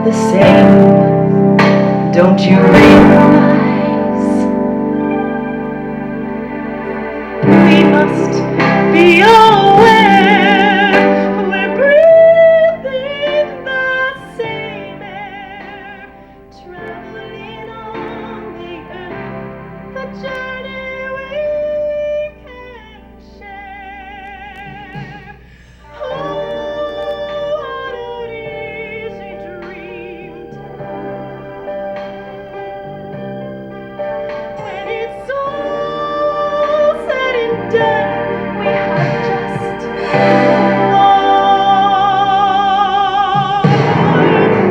the same. Don't you realize we must be aware we're breathing the same air, traveling on the earth, the journey we can share. Oh, what an easy dream to when it's all said and done, we have just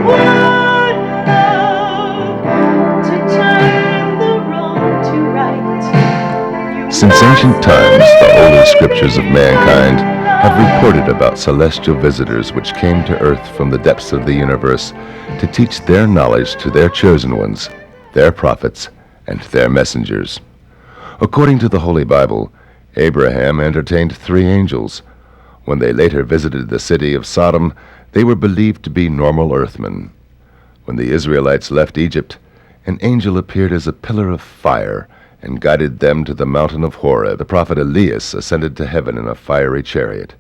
one love to turn the wrong to right. Since ancient times, the holy scriptures of mankind have reported about celestial visitors which came to earth from the depths of the universe to teach their knowledge to their chosen ones, their prophets, and their messengers. According to the Holy Bible, Abraham entertained 3 angels. When they later visited the city of Sodom, they were believed to be normal earthmen. When the Israelites left Egypt, an angel appeared as a pillar of fire and guided them to the mountain of Horeb. The prophet Elias ascended to heaven in a fiery chariot.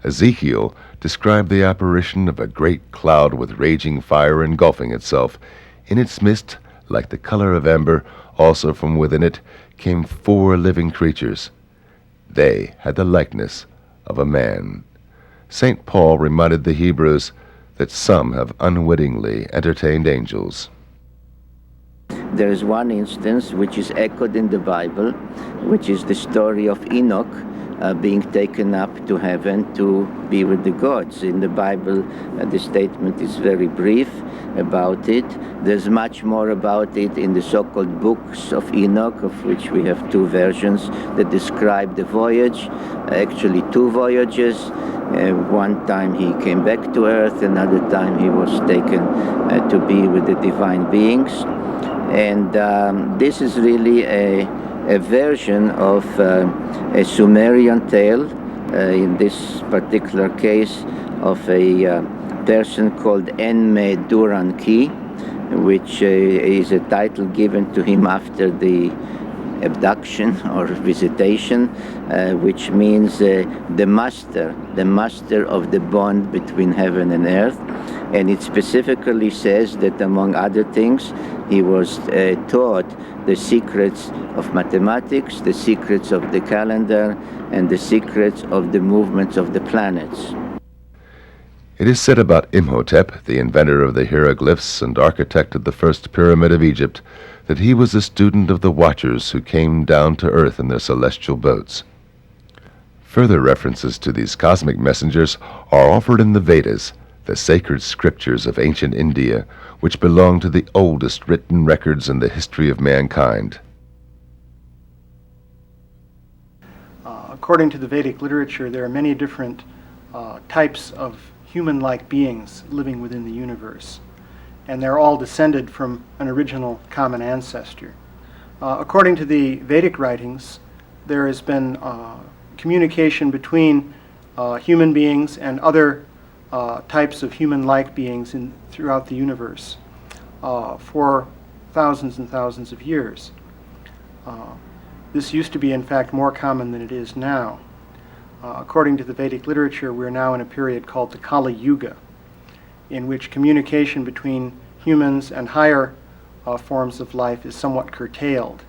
Ezekiel described the apparition of a great cloud with raging fire engulfing itself. In its midst, like the color of amber, also from within it came 4 living creatures. They had the likeness of a man. St. Paul reminded the Hebrews that some have unwittingly entertained angels. There is one instance which is echoed in the Bible, which is the story of Enoch being taken up to heaven to be with the gods. In the Bible, the statement is very brief about it. There's much more about it in the so-called books of Enoch, of which we have 2 versions that describe the voyage, actually 2 voyages. One time he came back to earth, another time he was taken to be with the divine beings. And this is really a version of a Sumerian tale, in this particular case of a person called Enme-Duran-Ki, which is a title given to him after the abduction or visitation, which means the master of the bond between heaven and earth. And it specifically says that, among other things, he was taught the secrets of mathematics, the secrets of the calendar, and the secrets of the movements of the planets. It is said about Imhotep, the inventor of the hieroglyphs and architect of the first pyramid of Egypt, that he was a student of the Watchers who came down to earth in their celestial boats. Further references to these cosmic messengers are offered in the Vedas, the sacred scriptures of ancient India, which belong to the oldest written records in the history of mankind. According to the Vedic literature, there are many different types of human-like beings living within the universe, and they're all descended from an original common ancestor. According to the Vedic writings, there has been communication between human beings and other types of human-like beings throughout the universe for thousands and thousands of years. This used to be, in fact, more common than it is now. According to the Vedic literature, we're now in a period called the Kali Yuga, in which communication between humans and higher forms of life is somewhat curtailed.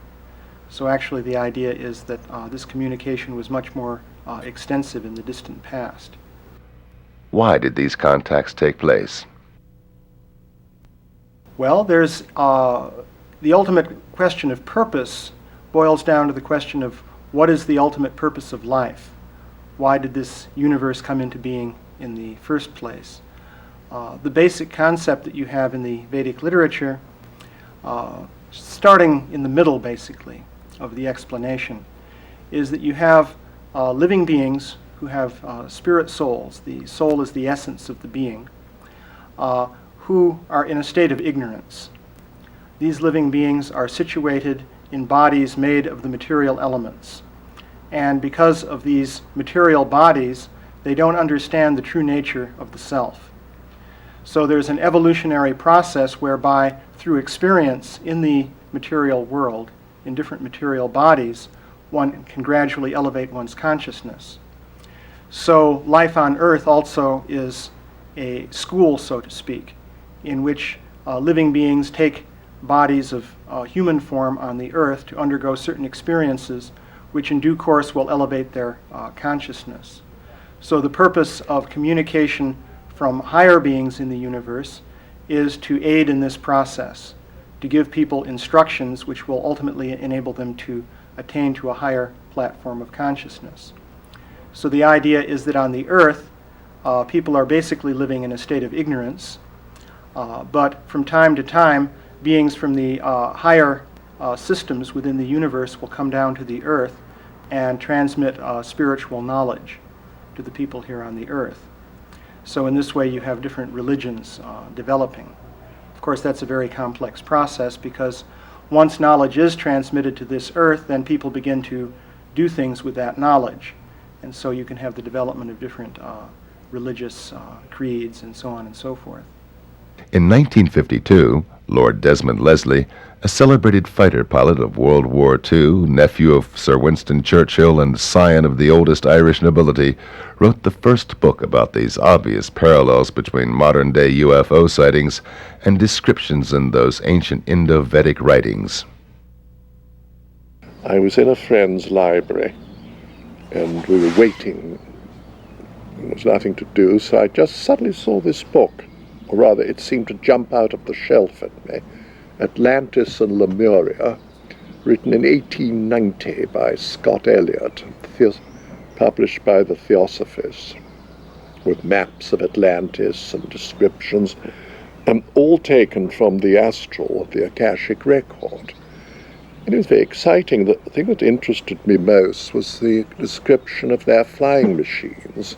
So actually the idea is that this communication was much more extensive in the distant past. Why did these contacts take place? Well, there's the ultimate question of purpose boils down to the question of what is the ultimate purpose of life? Why did this universe come into being in the first place? The basic concept that you have in the Vedic literature, starting in the middle basically of the explanation, is that you have living beings who have spirit souls. The soul is the essence of the being, who are in a state of ignorance. These living beings are situated in bodies made of the material elements. And because of these material bodies, they don't understand the true nature of the self. So there's an evolutionary process whereby, through experience in the material world, in different material bodies, one can gradually elevate one's consciousness. So life on Earth also is a school, so to speak, in which living beings take bodies of human form on the Earth to undergo certain experiences which in due course will elevate their consciousness. So the purpose of communication from higher beings in the universe is to aid in this process, to give people instructions which will ultimately enable them to attain to a higher platform of consciousness. So the idea is that on the Earth, people are basically living in a state of ignorance, but from time to time, beings from the higher systems within the universe will come down to the Earth and transmit spiritual knowledge to the people here on the Earth. So in this way, you have different religions developing. Of course, that's a very complex process, because once knowledge is transmitted to this Earth, then people begin to do things with that knowledge. And so you can have the development of different religious creeds and so on and so forth. In 1952, Lord Desmond Leslie, a celebrated fighter pilot of World War II, nephew of Sir Winston Churchill and scion of the oldest Irish nobility, wrote the first book about these obvious parallels between modern-day UFO sightings and descriptions in those ancient Indo-Vedic writings. I was in a friend's library, and we were waiting. There was nothing to do, so I just suddenly saw this book. Or rather, it seemed to jump out of the shelf at me. Atlantis and Lemuria, written in 1890 by Scott Elliott, published by the Theosophists, with maps of Atlantis and descriptions, all taken from the astral, the Akashic record. And it was very exciting. The thing that interested me most was the description of their flying machines,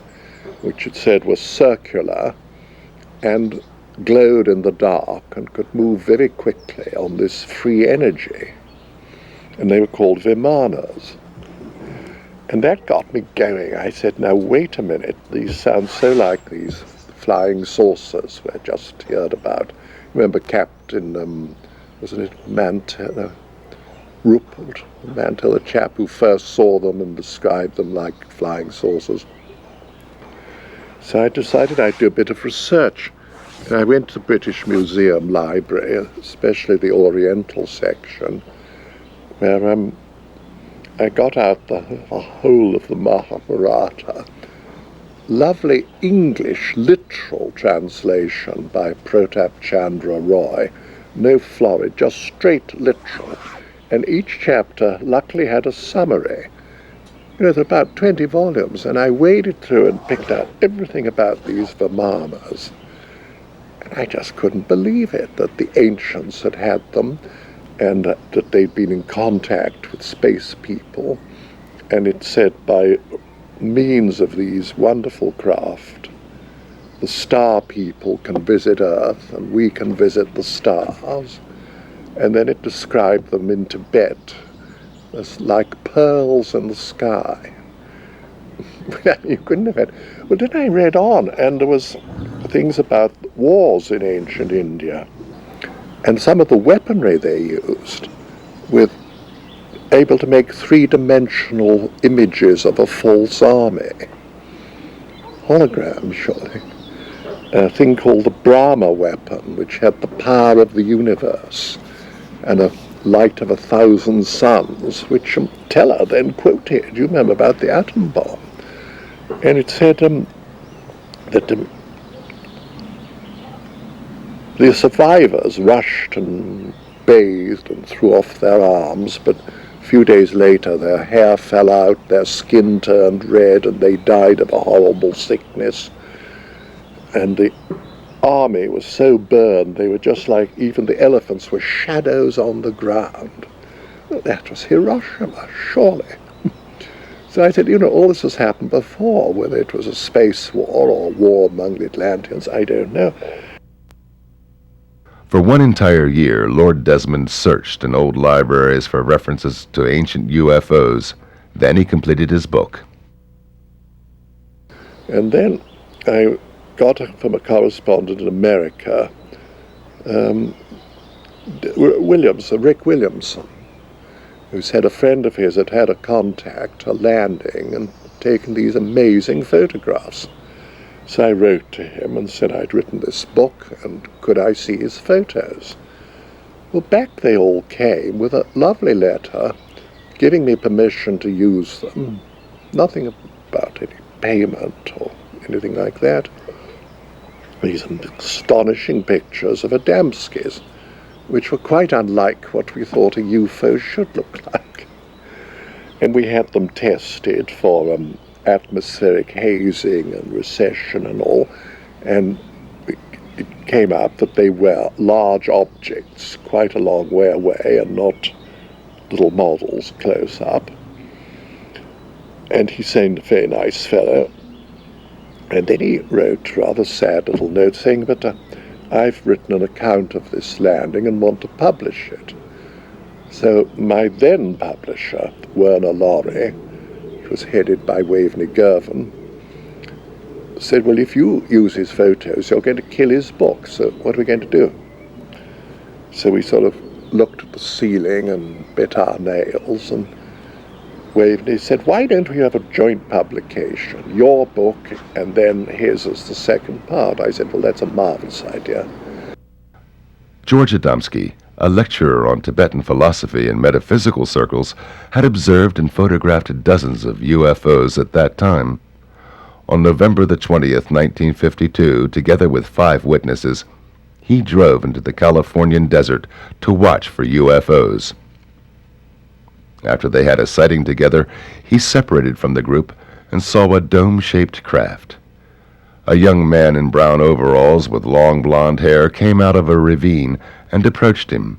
which it said were circular and glowed in the dark and could move very quickly on this free energy. And they were called Vimanas. And that got me going. I said, now wait a minute, these sound so like these flying saucers we just heard about. Remember Captain, wasn't it Mantell, Rupert Mantell, the chap who first saw them and described them like flying saucers. So I decided I'd do a bit of research. And I went to the British Museum library, especially the Oriental section, where I got out the whole of the Mahabharata. Lovely English literal translation by Pratap Chandra Roy. No florid, just straight literal. And each chapter luckily had a summary. You know, there are about 20 volumes, and I waded through and picked out everything about these Vimanas. I just couldn't believe it, that the ancients had had them, and that they'd been in contact with space people. And it said by means of these wonderful craft, the star people can visit Earth, and we can visit the stars. And then it described them in Tibet as like pearls in the sky. You couldn't have had. Well, then I read on, and there was things about wars in ancient India, and some of the weaponry they used, with able to make three-dimensional images of a false army. Hologram, surely. A thing called the Brahma weapon, which had the power of the universe, and a light of 1,000 suns, which Teller then quoted. You remember about the atom bomb. And it said that the survivors rushed and bathed and threw off their arms, but a few days later their hair fell out, their skin turned red, and they died of a horrible sickness. And the army was so burned, they were just like, even the elephants were shadows on the ground. Well, that was Hiroshima, surely. So I said, you know, all this has happened before, whether it was a space war or war among the Atlanteans, I don't know. For one entire year, Lord Desmond searched in old libraries for references to ancient UFOs. Then he completed his book. And then I got from a correspondent in America, Rick Williams, who said a friend of his had had a contact, a landing, and taken these amazing photographs. So I wrote to him and said I'd written this book, and could I see his photos? Well, back they all came with a lovely letter giving me permission to use them. Nothing about any payment or anything like that. These astonishing pictures of Adamski's, which were quite unlike what we thought a UFO should look like. And we had them tested for atmospheric hazing and recession and all, and it came out that they were large objects quite a long way away and not little models close up. And he seemed a very nice fellow. And then he wrote a rather sad little note saying, but I've written an account of this landing and want to publish it. So my then publisher, Werner Laurie, which was headed by Waveney Girvan, said, well, if you use his photos, you're going to kill his book, so what are we going to do? So we sort of looked at the ceiling and bit our nails, and Waveney said, why don't we have a joint publication, your book and then his as the second part? I said, well, that's a marvelous idea. George Adamski, a lecturer on Tibetan philosophy in metaphysical circles, had observed and photographed dozens of UFOs at that time. On November the 20th, 1952, together with 5 witnesses, he drove into the Californian desert to watch for UFOs. After they had a sighting together, he separated from the group and saw a dome-shaped craft. A young man in brown overalls with long blonde hair came out of a ravine and approached him.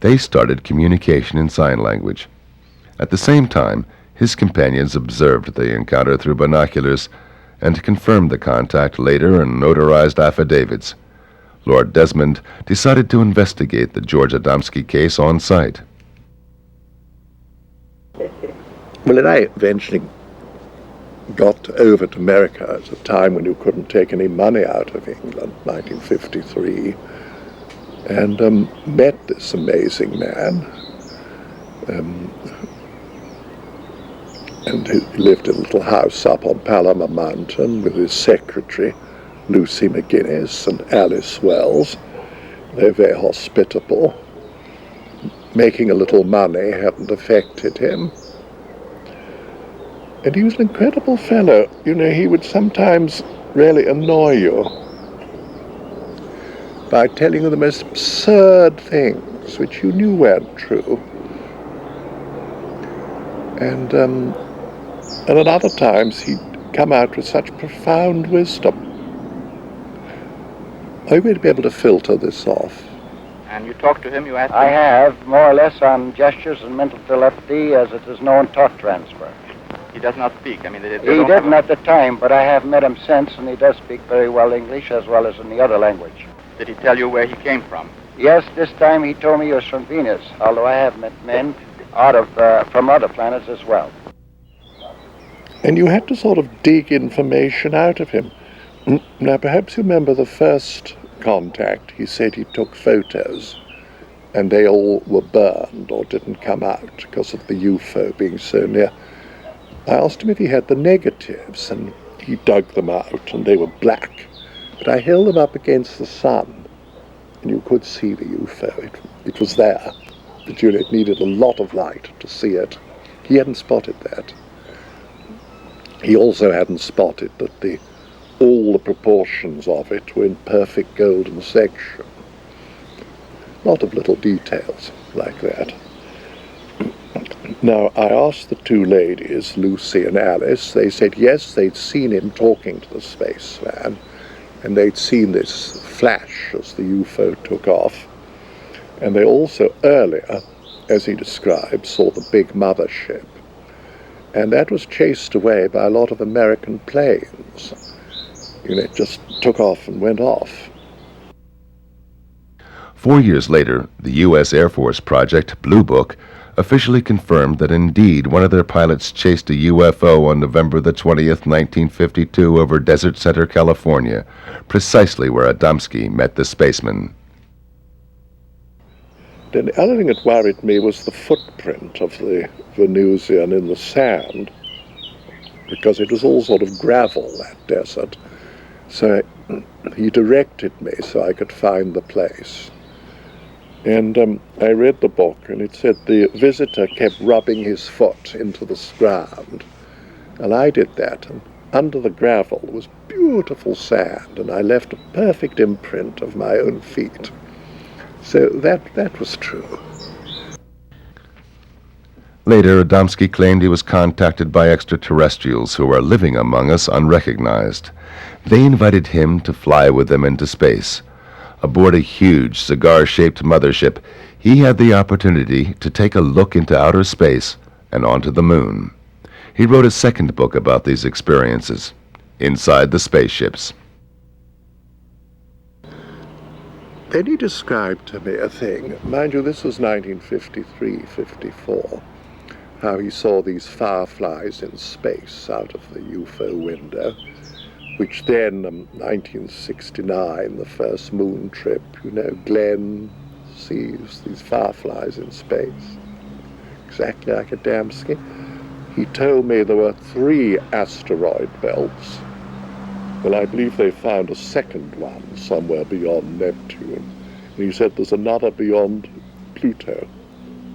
They started communication in sign language. At the same time, his companions observed the encounter through binoculars and confirmed the contact later in notarized affidavits. Lord Desmond decided to investigate the George Adamski case on site. Well, and I eventually got over to America at a time when you couldn't take any money out of England, 1953, and met this amazing man. And he lived in a little house up on Palomar Mountain with his secretary, Lucy McGuinness, and Alice Wells. They were very hospitable. Making a little money hadn't affected him. And he was an incredible fellow. You know, he would sometimes really annoy you by telling you the most absurd things which you knew weren't true. And at other times he'd come out with such profound wisdom. Are you going to be able to filter this off? And you talked to him, you asked him? I have, more or less on gestures and mental telepathy, as it is known, talk transfer. He does not speak. I mean, they He didn't at the time, but I have met him since, and he does speak very well English as well as in the other language. Did he tell you where he came from? Yes, this time he told me he was from Venus, although I have met men from other planets as well. And you had to sort of dig information out of him. Now, perhaps you remember the first contact. He said he took photos, and they all were burned or didn't come out because of the UFO being so near. I asked him if he had the negatives, and he dug them out, and they were black. But I held them up against the sun, and you could see the UFO. It was there, but it needed a lot of light to see it. He hadn't spotted that. He also hadn't spotted that all the proportions of it were in perfect golden section. A lot of little details like that. Now, I asked the 2 ladies, Lucy and Alice. They said yes, they'd seen him talking to the spaceman, and they'd seen this flash as the UFO took off. And they also earlier, as he described, saw the big mothership. And that was chased away by a lot of American planes. It just took off and went off. 4 years later, the U.S. Air Force project, Blue Book, officially confirmed that indeed one of their pilots chased a UFO on November the 20th, 1952 over Desert Center, California, precisely where Adamski met the spaceman. Then the other thing that worried me was the footprint of the Venusian in the sand, because it was all sort of gravel, that desert. So he directed me so I could find the place. And I read the book, and it said the visitor kept rubbing his foot into the ground. And I did that, and under the gravel was beautiful sand, and I left a perfect imprint of my own feet. So that was true. Later, Adamski claimed he was contacted by extraterrestrials who are living among us unrecognized. They invited him to fly with them into space. Aboard a huge cigar-shaped mothership, he had the opportunity to take a look into outer space and onto the moon. He wrote a second book about these experiences, Inside the Spaceships. Then he described to me a thing, mind you, this was 1953-54, how he saw these fireflies in space out of the UFO window, which then, 1969, the first moon trip, Glenn sees these fireflies in space, exactly like Adamski. He told me there were 3 asteroid belts. Well, I believe they found a second one somewhere beyond Neptune. And he said there's another beyond Pluto.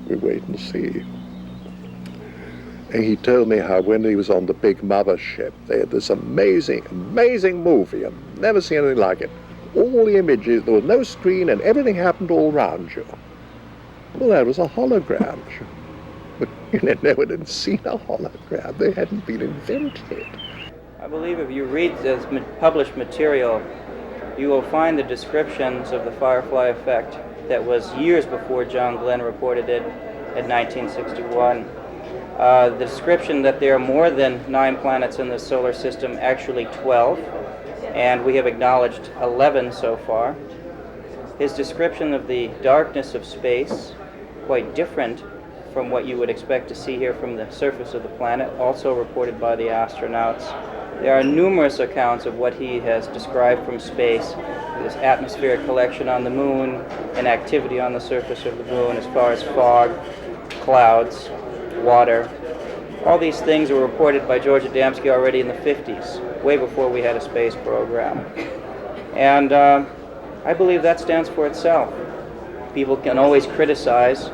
We wait and see. And he told me how when he was on the big mothership, they had this amazing, amazing movie. I've never seen anything like it. All the images, there was no screen, and everything happened all around you. Well, that was a hologram. But no one had seen a hologram. They hadn't been invented. I believe if you read this published material, you will find the descriptions of the firefly effect that was years before John Glenn reported it in 1961. The description that there are more than 9 planets in the solar system, actually 12, and we have acknowledged 11 so far. His description of the darkness of space, quite different from what you would expect to see here from the surface of the planet, also reported by the astronauts. There are numerous accounts of what he has described from space, this atmospheric collection on the moon and activity on the surface of the moon as far as fog, clouds, water. All these things were reported by George Adamski already in the 50s, way before we had a space program. And I believe that stands for itself. People can always criticize,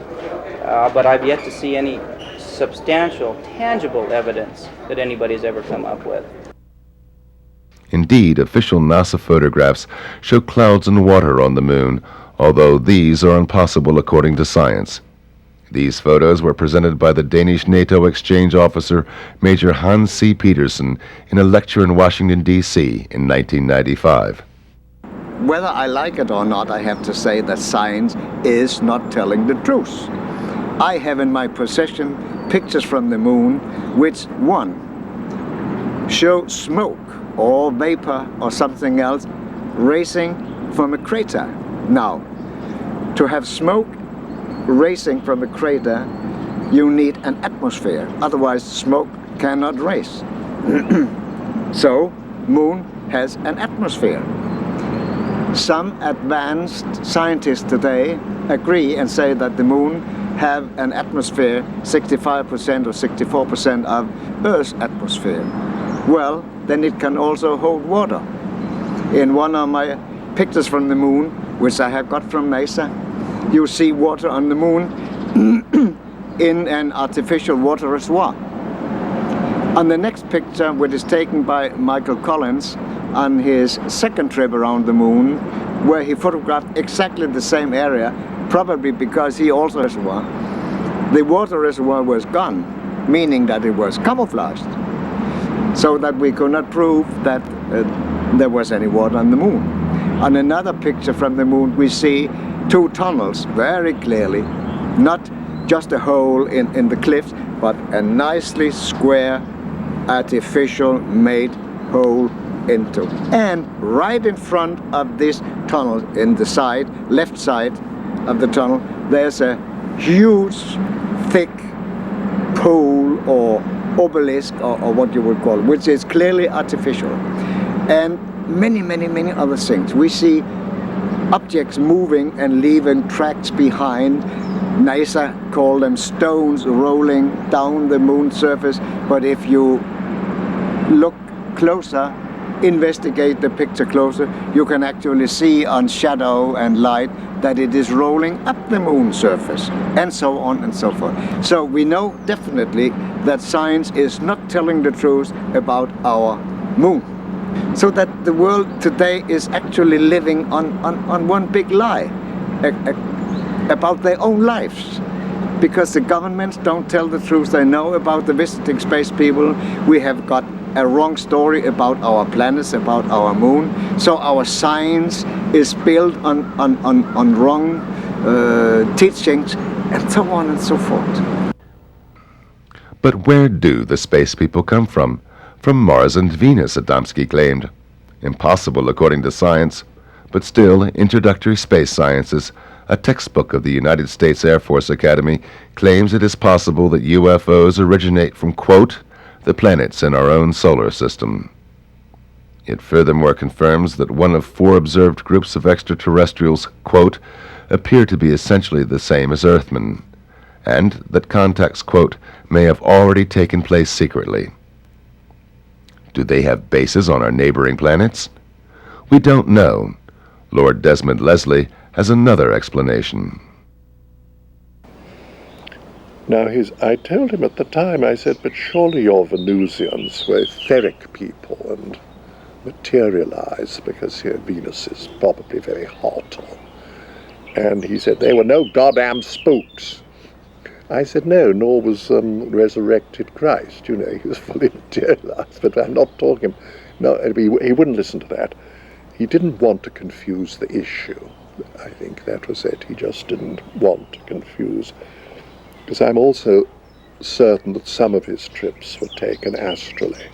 but I've yet to see any substantial, tangible evidence that anybody's ever come up with. Indeed, official NASA photographs show clouds and water on the moon, although these are impossible according to science. These photos were presented by the Danish NATO exchange officer, Major Hans C. Petersen, in a lecture in Washington, D.C. in 1995. Whether I like it or not, I have to say that science is not telling the truth. I have in my possession pictures from the moon which, one, show smoke or vapor or something else racing from a crater. Now, to have smoke racing from a crater, you need an atmosphere, otherwise smoke cannot race. So, moon has an atmosphere. Some advanced scientists today agree and say that the moon have an atmosphere 65% or 64% of Earth's atmosphere. Well, then it can also hold water. In one of my pictures from the moon, which I have got from NASA, you see water on the moon in an artificial water reservoir. On the next picture, which is taken by Michael Collins on his second trip around the moon, where he photographed exactly the same area, probably because he also reservoir, the water reservoir was gone, meaning that it was camouflaged, so that we could not prove that there was any water on the moon. On another picture from the moon, we see 2 tunnels very clearly, not just a hole in the cliffs, but a nicely square, artificial made hole into. And right in front of this tunnel, in the side, left side of the tunnel, there's a huge thick pole or obelisk or what you would call it, which is clearly artificial. And many other things. We see objects moving and leaving tracks behind. NASA call them stones rolling down the moon's surface, but if you look closer, investigate the picture closer, you can actually see on shadow and light that it is rolling up the moon's surface, and so on and so forth. So we know definitely that science is not telling the truth about our moon. So that the world today is actually living on one big lie about their own lives. Because the governments don't tell the truth they know about the visiting space people. We have got a wrong story about our planets, about our moon. So our science is built on wrong teachings, and so on and so forth. But where do the space people come from? From Mars and Venus, Adamski claimed. Impossible according to science, but still, Introductory Space Sciences, a textbook of the United States Air Force Academy, claims it is possible that UFOs originate from, quote, the planets in our own solar system. It furthermore confirms that one of 4 observed groups of extraterrestrials, quote, appear to be essentially the same as Earthmen, and that contacts, quote, may have already taken place secretly. Do they have bases on our neighboring planets? We don't know. Lord Desmond Leslie has another explanation. Now, I told him at the time, I said, but surely your Venusians were etheric people and materialized because here Venus is probably very hot. And he said, they were no goddamn spooks. I said, no, nor was resurrected Christ. You know, he was fully materialized, but I'm not talking. No, he wouldn't listen to that. He didn't want to confuse the issue. I think that was it. He just didn't want to confuse. Because I'm also certain that some of his trips were taken astrally,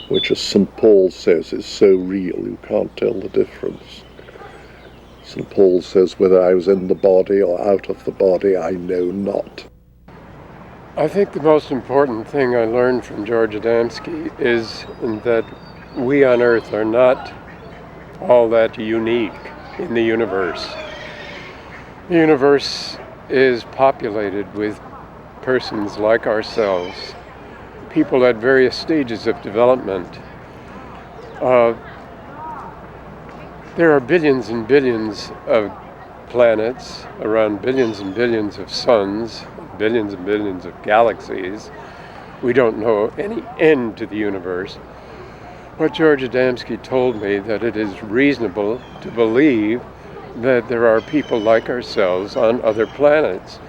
which, as St. Paul says, is so real you can't tell the difference. St. Paul says, whether I was in the body or out of the body, I know not. I think the most important thing I learned from George Adamski is that we on Earth are not all that unique in the universe. The universe is populated with persons like ourselves, people at various stages of development. There are billions and billions of planets, around billions and billions of suns, billions and billions of galaxies. We don't know any end to the universe. But George Adamski told me that it is reasonable to believe that there are people like ourselves on other planets.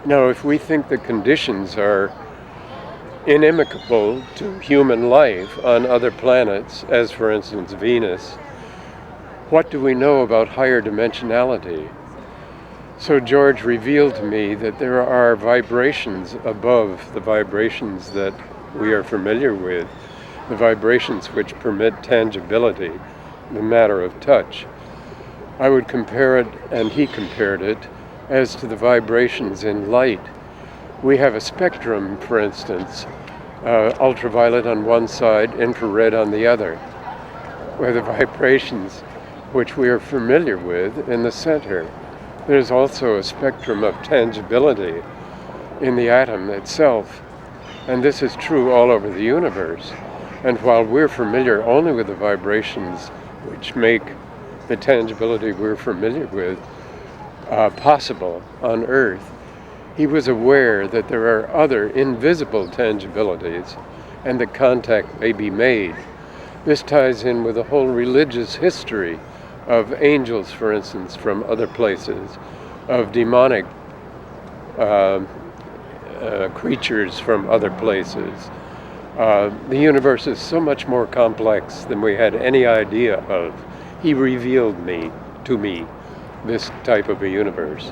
Now, if we think the conditions are inimical to human life on other planets, as for instance Venus, what do we know about higher dimensionality? So George revealed to me that there are vibrations above the vibrations that we are familiar with, the vibrations which permit tangibility, the matter of touch. I would compare it, and he compared it, as to the vibrations in light. We have a spectrum, for instance, ultraviolet on one side, infrared on the other, where the vibrations which we are familiar with in the center. There's also a spectrum of tangibility in the atom itself, and this is true all over the universe. And while we're familiar only with the vibrations which make the tangibility we're familiar with possible on Earth, he was aware that there are other invisible tangibilities and that contact may be made. This ties in with the whole religious history of angels, for instance, from other places, of demonic creatures from other places. The universe is so much more complex than we had any idea of. He revealed to me this type of a universe.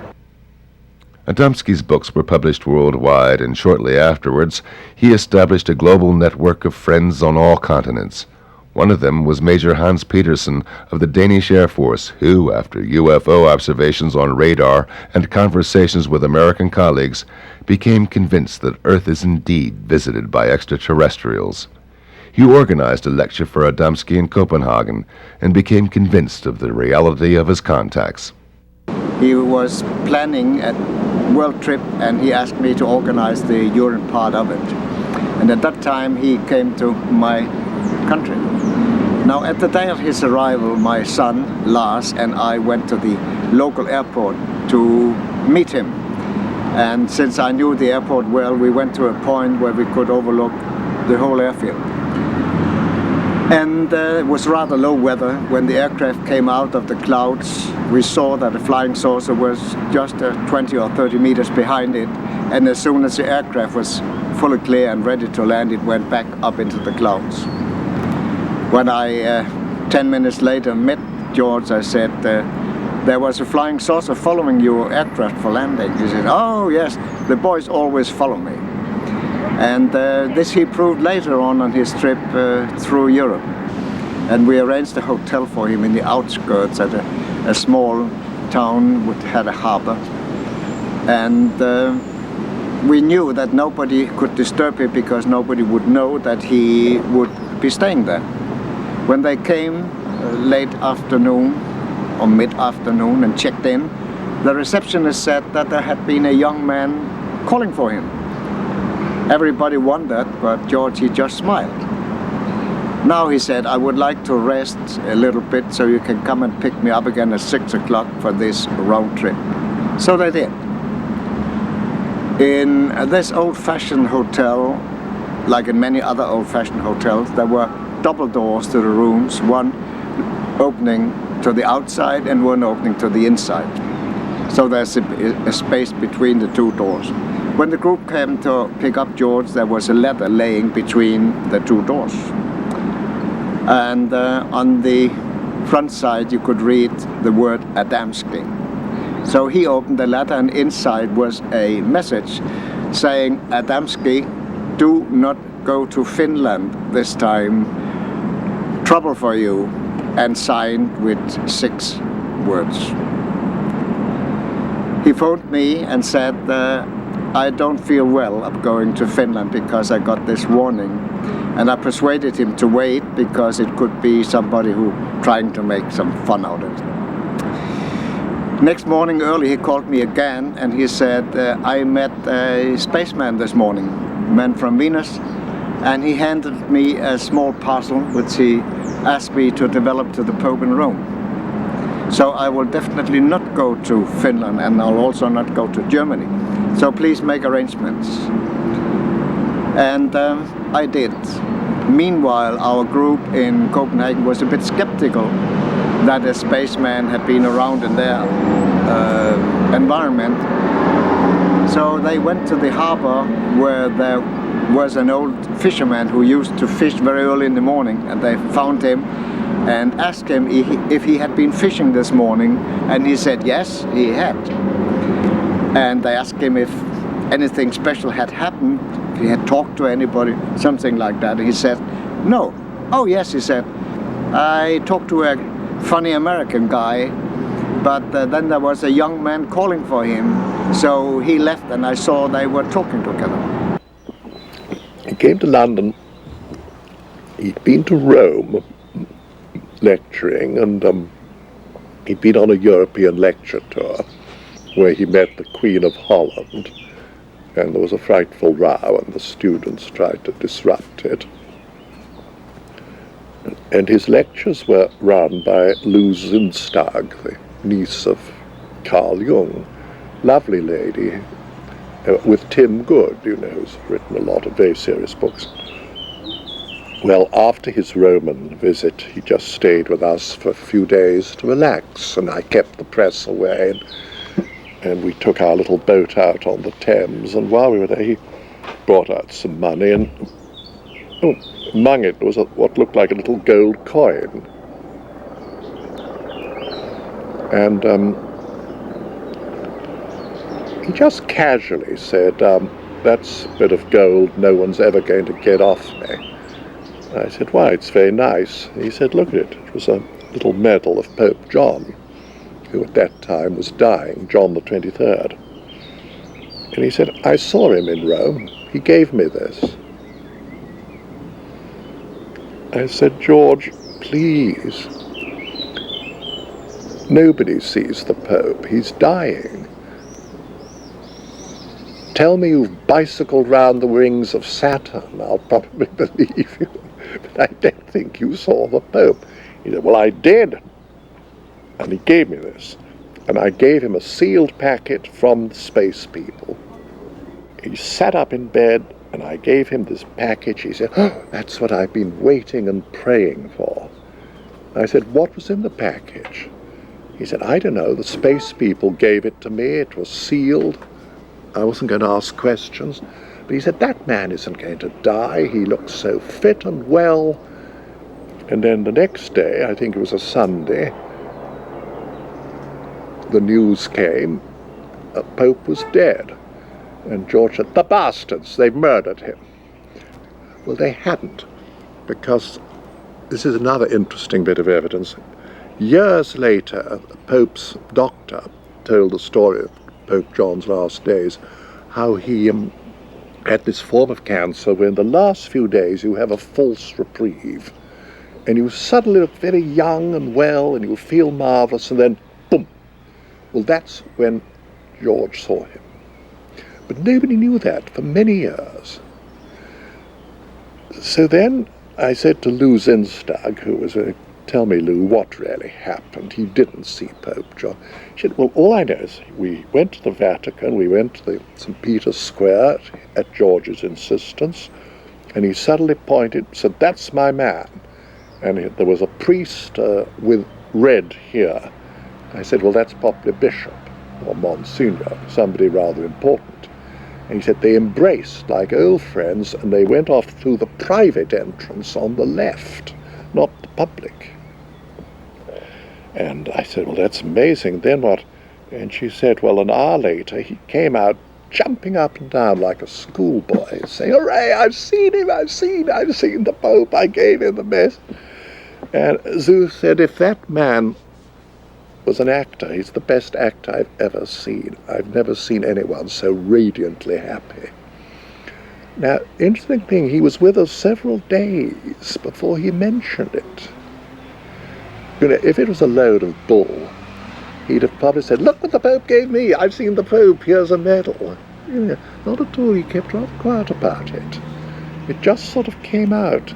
Adamski's books were published worldwide, and shortly afterwards, he established a global network of friends on all continents. One of them was Major Hans Petersen of the Danish Air Force, who, after UFO observations on radar and conversations with American colleagues, became convinced that Earth is indeed visited by extraterrestrials. He organized a lecture for Adamski in Copenhagen and became convinced of the reality of his contacts. He was planning a world trip and he asked me to organize the European part of it. And at that time he came to my country. Now at the day of his arrival, my son Lars and I went to the local airport to meet him. And since I knew the airport well, we went to a point where we could overlook the whole airfield. And it was rather low weather. When the aircraft came out of the clouds, we saw that the flying saucer was just 20 or 30 meters behind it. And as soon as the aircraft was fully clear and ready to land, it went back up into the clouds. When I, 10 minutes later, met George, I said, there was a flying saucer following your aircraft for landing. He said, oh yes, the boys always follow me. And this he proved later on his trip through Europe. And we arranged a hotel for him in the outskirts at a small town which had a harbor. And we knew that nobody could disturb him because nobody would know that he would be staying there. When they came late afternoon or mid-afternoon and checked in, the receptionist said that there had been a young man calling for him. Everybody wondered, but George, he just smiled. Now he said, I would like to rest a little bit so you can come and pick me up again at 6 o'clock for this round trip. So they did. In this old-fashioned hotel, like in many other old-fashioned hotels, there were double doors to the rooms, one opening to the outside and one opening to the inside. So there's a space between the two doors. When the group came to pick up George, there was a ladder laying between the two doors. And on the front side you could read the word Adamski. So he opened the ladder and inside was a message saying, Adamski, do not go to Finland this time, trouble for you, and signed with 6 words. He phoned me and said, I don't feel well of going to Finland because I got this warning. And I persuaded him to wait because it could be somebody who trying to make some fun out of it. Next morning early he called me again and he said, I met a spaceman this morning, man from Venus, and he handed me a small parcel which he asked me to develop to the Pope in Rome. So I will definitely not go to Finland and I'll also not go to Germany. So please make arrangements. And I did. Meanwhile, our group in Copenhagen was a bit skeptical that a spaceman had been around in their environment. So they went to the harbor where there was an old fisherman who used to fish very early in the morning, and they found him and asked him if he had been fishing this morning, and he said yes, he had. And they asked him if anything special had happened, if he had talked to anybody, something like that. He said, no. Oh yes, he said, I talked to a funny American guy, but then there was a young man calling for him, so he left and I saw they were talking together. He came to London, he'd been to Rome lecturing, and he'd been on a European lecture tour where he met the Queen of Holland, and there was a frightful row and the students tried to disrupt it. And his lectures were run by Lou Zinstag, the niece of Carl Jung, lovely lady, with Tim Good, you know, who's written a lot of very serious books. Well, after his Roman visit, he just stayed with us for a few days to relax, and I kept the press away, and we took our little boat out on the Thames, and while we were there, he brought out some money, and among it was what looked like a little gold coin. And he just casually said, that's a bit of gold no one's ever going to get off me. I said, why, it's very nice. He said, look at it. It was a little medal of Pope John, who at that time was dying, John the 23rd. And he said, I saw him in Rome. He gave me this. I said, George, please. Nobody sees the Pope. He's dying. Tell me you've bicycled round the rings of Saturn. I'll probably believe you. But I don't think you saw the Pope. He said, well, I did. And he gave me this. And I gave him a sealed packet from the space people. He sat up in bed, and I gave him this package. He said, oh, that's what I've been waiting and praying for. I said, what was in the package? He said, I don't know. The space people gave it to me. It was sealed. I wasn't going to ask questions. But he said, that man isn't going to die. He looks so fit and well. And then the next day, I think it was a Sunday, the news came, Pope was dead. And George said, the bastards, they've murdered him. Well, they hadn't, because this is another interesting bit of evidence. Years later, the Pope's doctor told the story of Pope John's last days, how he had this form of cancer where in the last few days you have a false reprieve. And you suddenly look very young and well, and you feel marvelous, and then, boom. Well, that's when George saw him. But nobody knew that for many years. So then I said to Lou Zinstag, who was tell me, Lou, what really happened? He didn't see Pope John. She said, well, all I know is we went to the Vatican, we went to the St. Peter's Square at George's insistence, and he suddenly pointed, said, that's my man. And there was a priest with red here. I said, well, that's probably Bishop or Monsignor, somebody rather important. And he said they embraced like old friends, and they went off through the private entrance on the left, not the public. And I said, well, that's amazing. Then what? And she said, well, an hour later, he came out jumping up and down like a schoolboy, saying, hooray, I've seen him, I've seen the Pope, I gave him the best. And Zeus said, if that man was an actor, he's the best actor I've ever seen. I've never seen anyone so radiantly happy. Now, interesting thing, he was with us several days before he mentioned it. You know, if it was a load of bull, he'd have probably said, look what the Pope gave me, I've seen the Pope, here's a medal. You know, not at all, he kept rather quiet about it. It just sort of came out.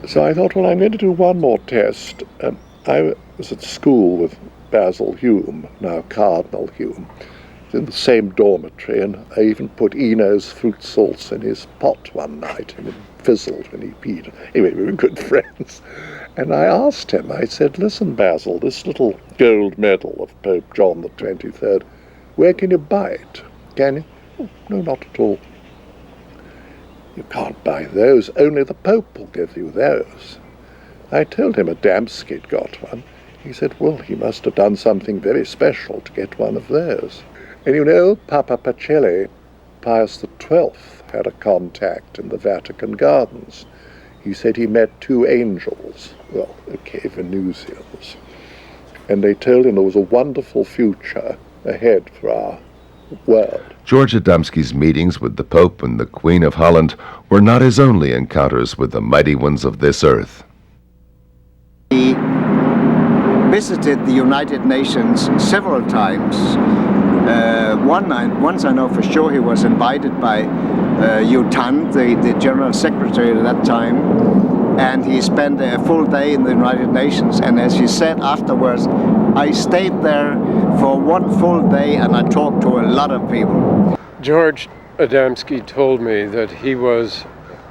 So I thought, well, I'm going to do one more test. I was at school with Basil Hume, now Cardinal Hume, in the same dormitory, and I even put Eno's fruit salts in his pot one night, and it fizzled when he peed. Anyway, we were good friends. And I asked him, I said, listen, Basil, this little gold medal of Pope John the 23rd, where can you buy it? Can you? Oh, no, not at all. You can't buy those, only the Pope will give you those. I told him Adamski'd got one. He said, well, he must have done something very special to get one of those. And you know, Papa Pacelli, Pius XII, had a contact in the Vatican gardens. He said he met two angels, well, okay, Venusians, and they told him there was a wonderful future ahead for our world. George Adamski's meetings with the Pope and the Queen of Holland were not his only encounters with the mighty ones of this earth. He visited the United Nations several times. Once I know for sure he was invited by U Thant, the General Secretary at that time, and he spent a full day in the United Nations, and as he said afterwards, I stayed there for one full day and I talked to a lot of people. George Adamski told me that he was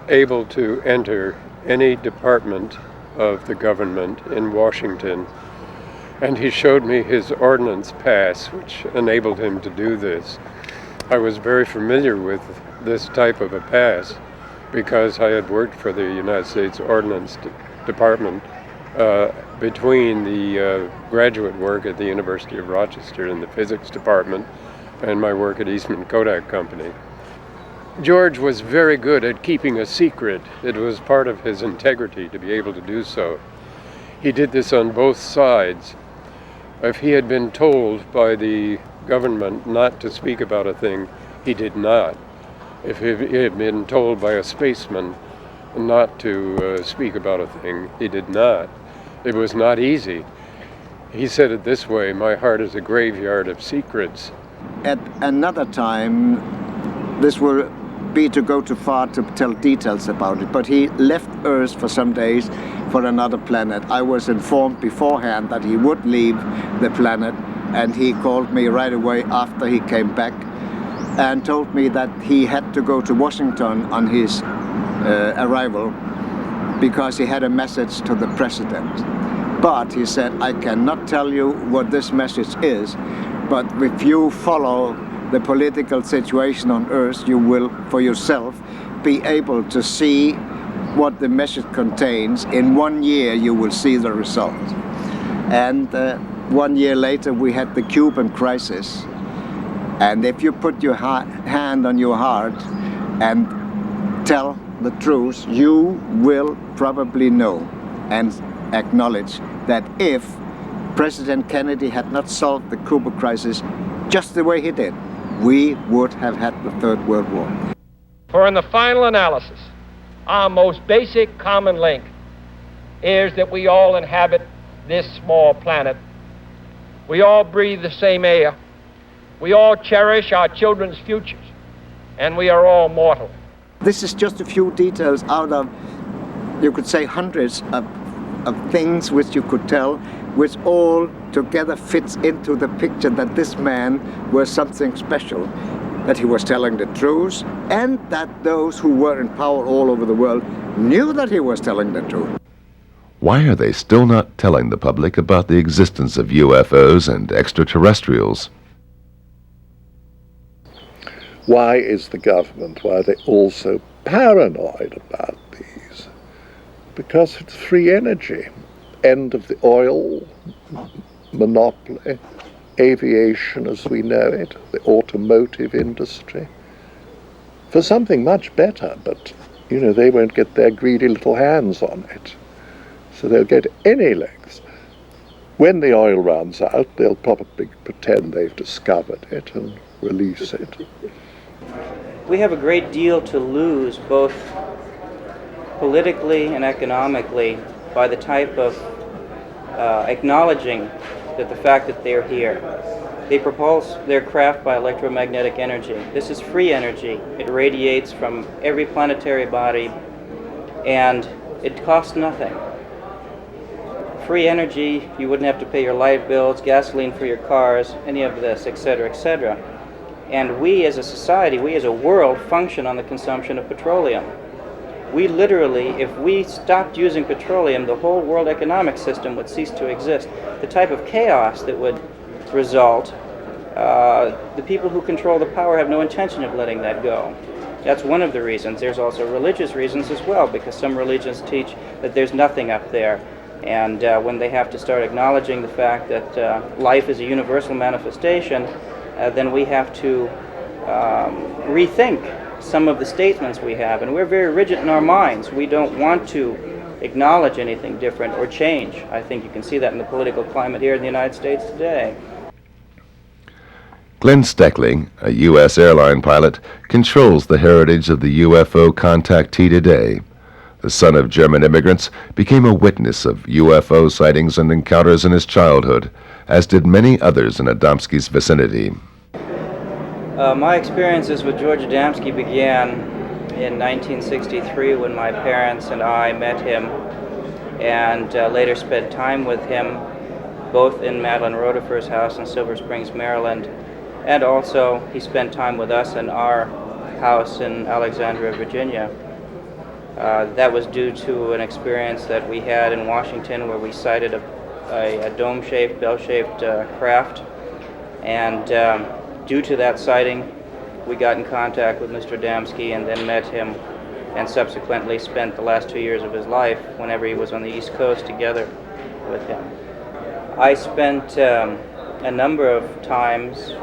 able to enter any department of the government in Washington, and he showed me his ordnance pass, which enabled him to do this. I was very familiar with this type of a pass because I had worked for the United States Ordnance Department between the graduate work at the University of Rochester in the physics department and my work at Eastman Kodak Company. George was very good at keeping a secret. It was part of his integrity to be able to do so. He did this on both sides. If he had been told by the government not to speak about a thing, he did not. If he had been told by a spaceman not to speak about a thing, he did not. It was not easy. He said it this way, "My heart is a graveyard of secrets." At another time, this will be to go too far to tell details about it, but he left Earth for some days for another planet. I was informed beforehand that he would leave the planet, and he called me right away after he came back and told me that he had to go to Washington on his arrival because he had a message to the president. But he said, "I cannot tell you what this message is, but if you follow the political situation on Earth, you will, for yourself, be able to see what the message contains. In 1 year, you will see the result." And 1 year later, we had the Cuban crisis. And if you put your hand on your heart and tell the truth, you will probably know and acknowledge that if President Kennedy had not solved the Cuban crisis just the way he did, we would have had the Third World War. For in the final analysis, our most basic common link is that we all inhabit this small planet. We all breathe the same air. We all cherish our children's futures, and we are all mortal. This is just a few details out of, you could say, hundreds of things which you could tell, which all together fits into the picture that this man was something special, that he was telling the truth, and that those who were in power all over the world knew that he was telling the truth. Why are they still not telling the public about the existence of UFOs and extraterrestrials? Why is the government, why are they all so paranoid about these? Because it's free energy. End of the oil monopoly, aviation as we know it, the automotive industry. For something much better, but, you know, they won't get their greedy little hands on it. So they'll get any lengths. When the oil runs out, they'll probably pretend they've discovered it and release it. We have a great deal to lose, both politically and economically, by the type of acknowledging that the fact that they're here. They propulse their craft by electromagnetic energy. This is free energy. It radiates from every planetary body, and it costs nothing. Free energy, you wouldn't have to pay your light bills, gasoline for your cars, any of this, etc., etc. And we as a society, we as a world, function on the consumption of petroleum. We literally, if we stopped using petroleum, the whole world economic system would cease to exist. The type of chaos that would result, the people who control the power have no intention of letting that go. That's one of the reasons. There's also religious reasons as well, because some religions teach that there's nothing up there. And when they have to start acknowledging the fact that life is a universal manifestation, then we have to rethink some of the statements we have. And we're very rigid in our minds. We don't want to acknowledge anything different or change. I think you can see that in the political climate here in the United States today. Glenn Steckling, a U.S. airline pilot, controls the heritage of the UFO contactee today. The son of German immigrants, became a witness of UFO sightings and encounters in his childhood, as did many others in Adamski's vicinity. My experiences with George Adamski began in 1963 when my parents and I met him and later spent time with him both in Madeline Rotifer's house in Silver Springs, Maryland, and also he spent time with us in our house in Alexandria, Virginia. That was due to an experience that we had in Washington where we sighted a dome-shaped, bell-shaped craft, and due to that sighting, we got in contact with Mr. Adamski and then met him, and subsequently spent the last 2 years of his life, whenever he was on the East Coast, together with him. I spent a number of times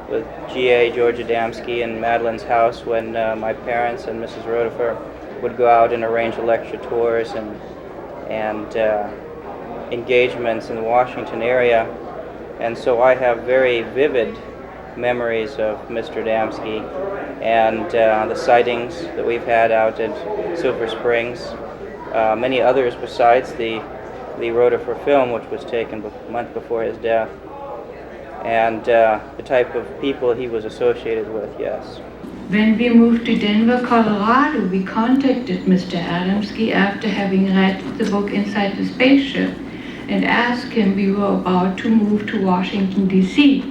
with G.A. George Adamski in Madeline's house when my parents and Mrs. Rotifer would go out and arrange lecture tours and engagements in the Washington area. And so I have very vivid memories of Mr. Adamski and the sightings that we've had out at Silver Springs. Many others besides the Rotifer film, which was taken a month before his death, and the type of people he was associated with, yes. When we moved to Denver, Colorado, we contacted Mr. Adamski after having read the book Inside the Spaceship and asked him, we were about to move to Washington, D.C.,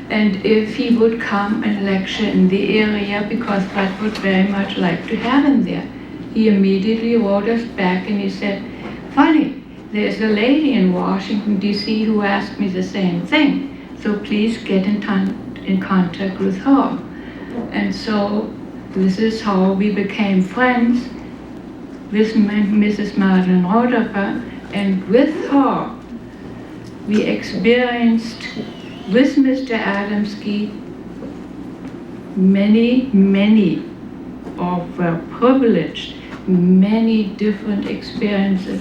and if he would come and lecture in the area because Fred would very much like to have him there. He immediately wrote us back and he said, funny, there's a lady in Washington, D.C. who asked me the same thing, so please get in contact with her. And so this is how we became friends with Mrs. Madeline Rotifer, and with her we experienced with Mr. Adamski many of privileged, many different experiences,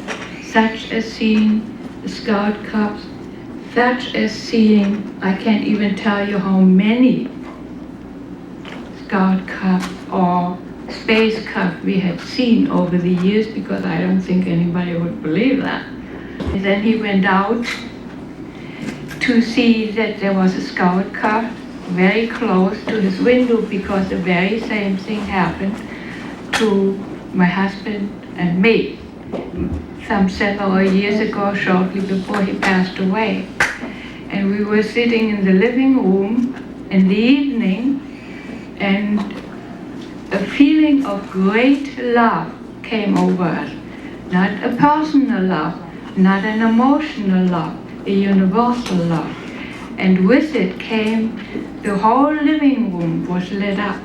such as seeing the Scout Cups, such as seeing, I can't even tell you how many Scout Cup or Space Cup we had seen over the years, because I don't think anybody would believe that. And then he went out to see that there was a Scout Cup very close to his window, because the very same thing happened to my husband and me some several years ago, shortly before he passed away. And we were sitting in the living room in the evening, and a feeling of great love came over us. Not a personal love, not an emotional love, a universal love. And with it came, the whole living room was lit up.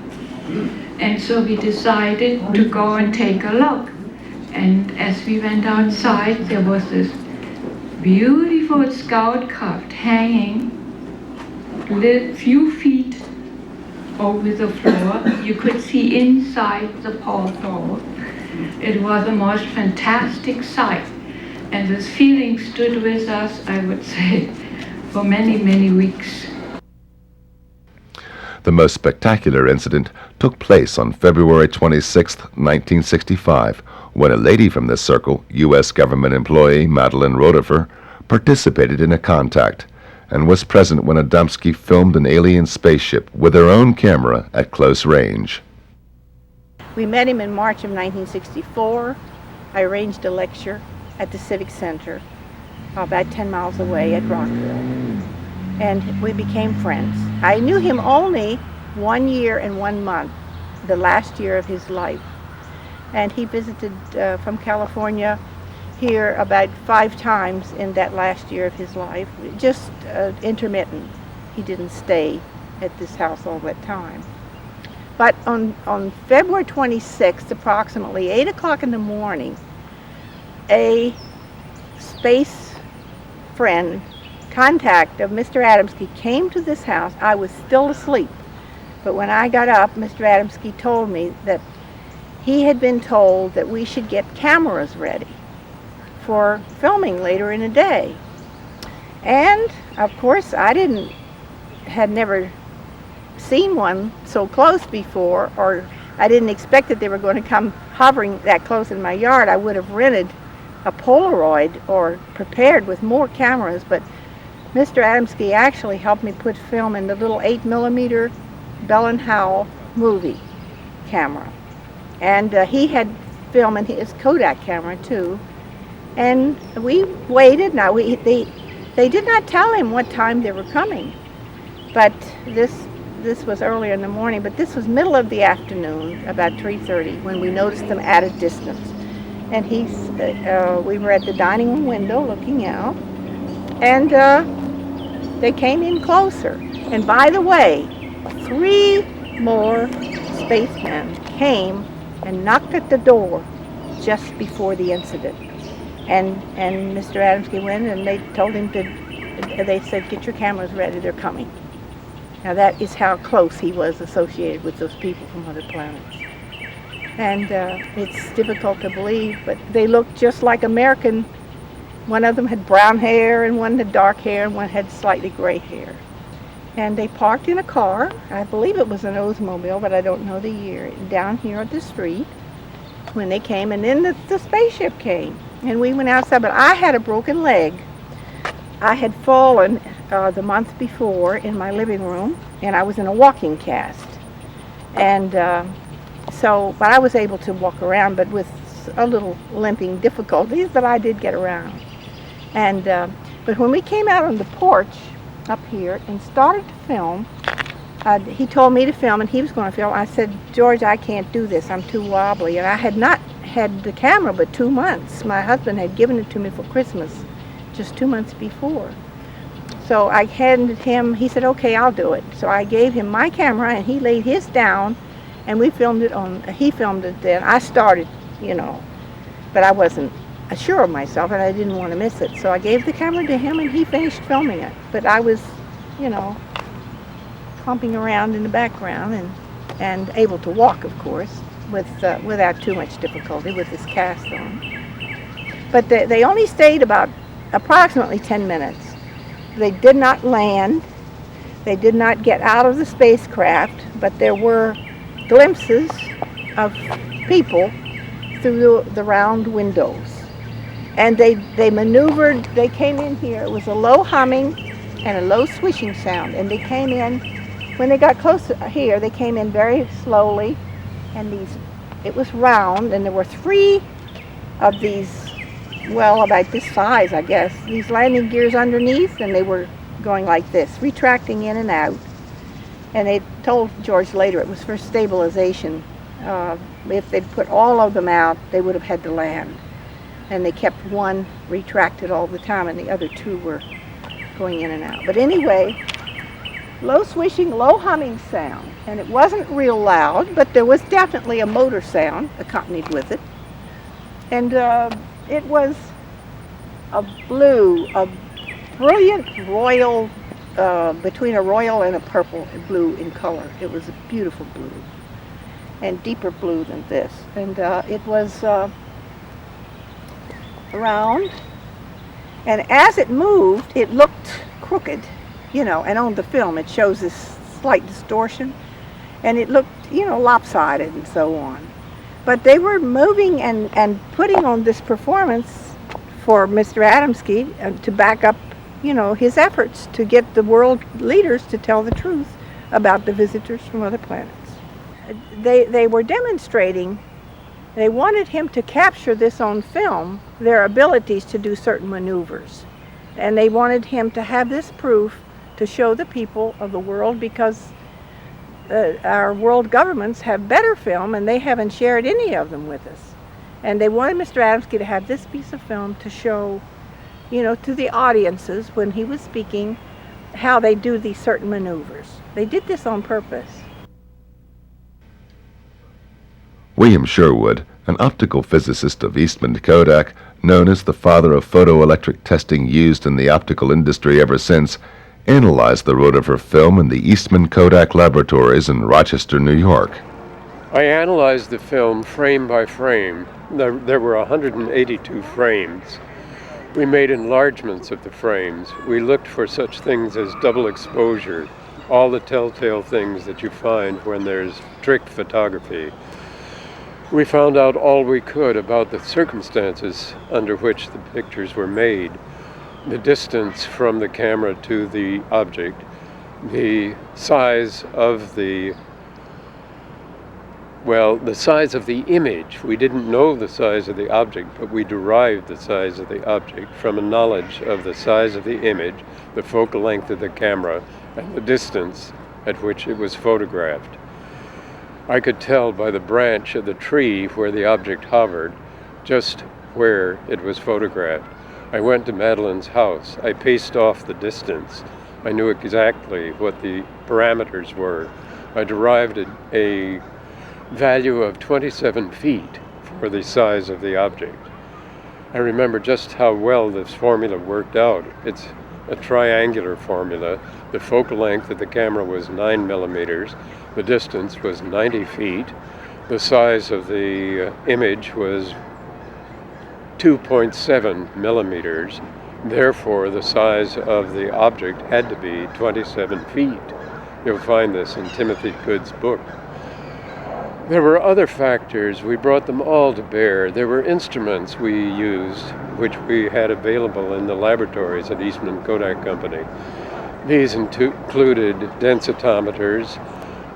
And so we decided to go and take a look. And as we went outside, there was this beautiful Scout Cup hanging a few feet over the floor. You could see inside the porthole. It was the most fantastic sight. And this feeling stood with us, I would say, for many weeks. The most spectacular incident took place on February 26, 1965, when a lady from this circle, U.S. government employee Madeline Rotifer, participated in a contact and was present when Adamski filmed an alien spaceship with her own camera at close range. We met him in March of 1964. I arranged a lecture at the Civic Center, about 10 miles away at Rockville. And we became friends. I knew him only 1 year and 1 month, the last year of his life. And he visited from California here about 5 times in that last year of his life, just intermittent. He didn't stay at this house all that time. But on February 26th, approximately 8 o'clock in the morning, a space friend, contact of Mr. Adamski, came to this house. I was still asleep, but when I got up, Mr. Adamski told me that he had been told that we should get cameras ready for filming later in the day. And of course, I had never seen one so close before, or I didn't expect that they were going to come hovering that close in my yard. I would have rented a Polaroid or prepared with more cameras, but Mr. Adamski actually helped me put film in the little 8mm Bell & Howell movie camera. And he had film in his Kodak camera too. And we waited. Now, they did not tell him what time they were coming, but this was earlier in the morning, but this was middle of the afternoon, about 3:30, when we noticed them at a distance. And we were at the dining room window looking out, and they came in closer. And by the way, 3 more spacemen came and knocked at the door just before the incident. And Mr. Adamski went, and they told him they said, get your cameras ready, they're coming. Now that is how close he was associated with those people from other planets. And it's difficult to believe, but they looked just like American. One of them had brown hair, and one had dark hair, and one had slightly gray hair. And they parked in a car, I believe it was an Oldsmobile, but I don't know the year, down here at the street when they came, and then the spaceship came. And we went outside, but I had a broken leg. I had fallen the month before in my living room, and I was in a walking cast. And but I was able to walk around, but with a little limping difficulties, but I did get around. And but when we came out on the porch up here and started to film, he told me to film and he was going to film. I said, George, I can't do this. I'm too wobbly. And I had not had the camera but 2 months. My husband had given it to me for Christmas just 2 months before. So I handed him, he said, okay, I'll do it. So I gave him my camera and he laid his down and we filmed it he filmed it then. I started, but I wasn't sure of myself and I didn't want to miss it. So I gave the camera to him and he finished filming it. But I was, clumping around in the background and able to walk, of course, without too much difficulty with this cast on. But they only stayed about approximately 10 minutes. They did not land. They did not get out of the spacecraft, but there were glimpses of people through the round windows. And they maneuvered, they came in here. It was a low humming and a low swishing sound. And they came in, when they got close here, they came in very slowly. And it was round, and there were 3 of these, well, about this size, I guess, these landing gears underneath, and they were going like this, retracting in and out. And they told George later it was for stabilization. If they'd put all of them out, they would have had to land. And they kept one retracted all the time, and the other 2 were going in and out. But anyway, low swishing, low humming sound. And it wasn't real loud, but there was definitely a motor sound accompanied with it. And it was a brilliant royal, between a royal and a purple and blue in color. It was a beautiful blue, and deeper blue than this. And it was round, and as it moved, it looked crooked, and on the film it shows this slight distortion, and it looked, lopsided and so on. But they were moving and putting on this performance for Mr. Adamski to back up, his efforts to get the world leaders to tell the truth about the visitors from other planets. They were demonstrating, they wanted him to capture this on film, their abilities to do certain maneuvers. And they wanted him to have this proof to show the people of the world, because our world governments have better film and they haven't shared any of them with us. And they wanted Mr. Adamski to have this piece of film to show, to the audiences when he was speaking, how they do these certain maneuvers. They did this on purpose. William Sherwood, an optical physicist of Eastman Kodak, known as the father of photoelectric testing used in the optical industry ever since, analyzed the rotifer film in the Eastman Kodak laboratories in Rochester, New York. I analyzed the film frame by frame. There were 182 frames. We made enlargements of the frames. We looked for such things as double exposure, all the telltale things that you find when there's trick photography. We found out all we could about the circumstances under which the pictures were made, the distance from the camera to the object, the size of the size of the image. We didn't know the size of the object, but we derived the size of the object from a knowledge of the size of the image, the focal length of the camera, and the distance at which it was photographed. I could tell by the branch of the tree where the object hovered just where it was photographed. I went to Madeline's house. I paced off the distance. I knew exactly what the parameters were. I derived a value of 27 feet for the size of the object. I remember just how well this formula worked out. It's a triangular formula. The focal length of the camera was 9 millimeters. The distance was 90 feet. The size of the image was 2.7 millimeters. Therefore, the size of the object had to be 27 feet. You'll find this in Timothy Good's book. There were other factors. We brought them all to bear. There were instruments we used, which we had available in the laboratories at Eastman Kodak Company. These included densitometers,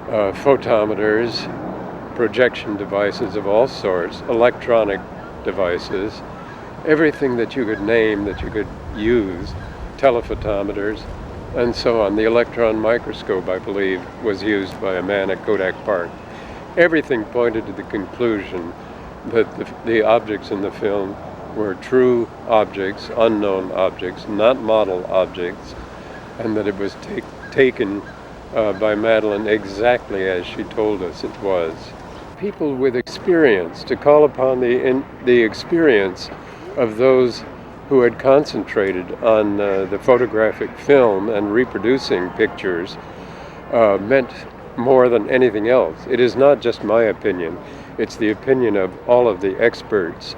photometers, projection devices of all sorts, electronic devices, everything that you could name that you could use, telephotometers, and so on. The electron microscope, I believe, was used by a man at Kodak Park. Everything pointed to the conclusion that the objects in the film were true objects, unknown objects, not model objects, and that it was taken by Madeline exactly as she told us it was. People with experience, to call upon the experience of those who had concentrated on the photographic film and reproducing pictures meant more than anything else. It is not just my opinion, it's the opinion of all of the experts.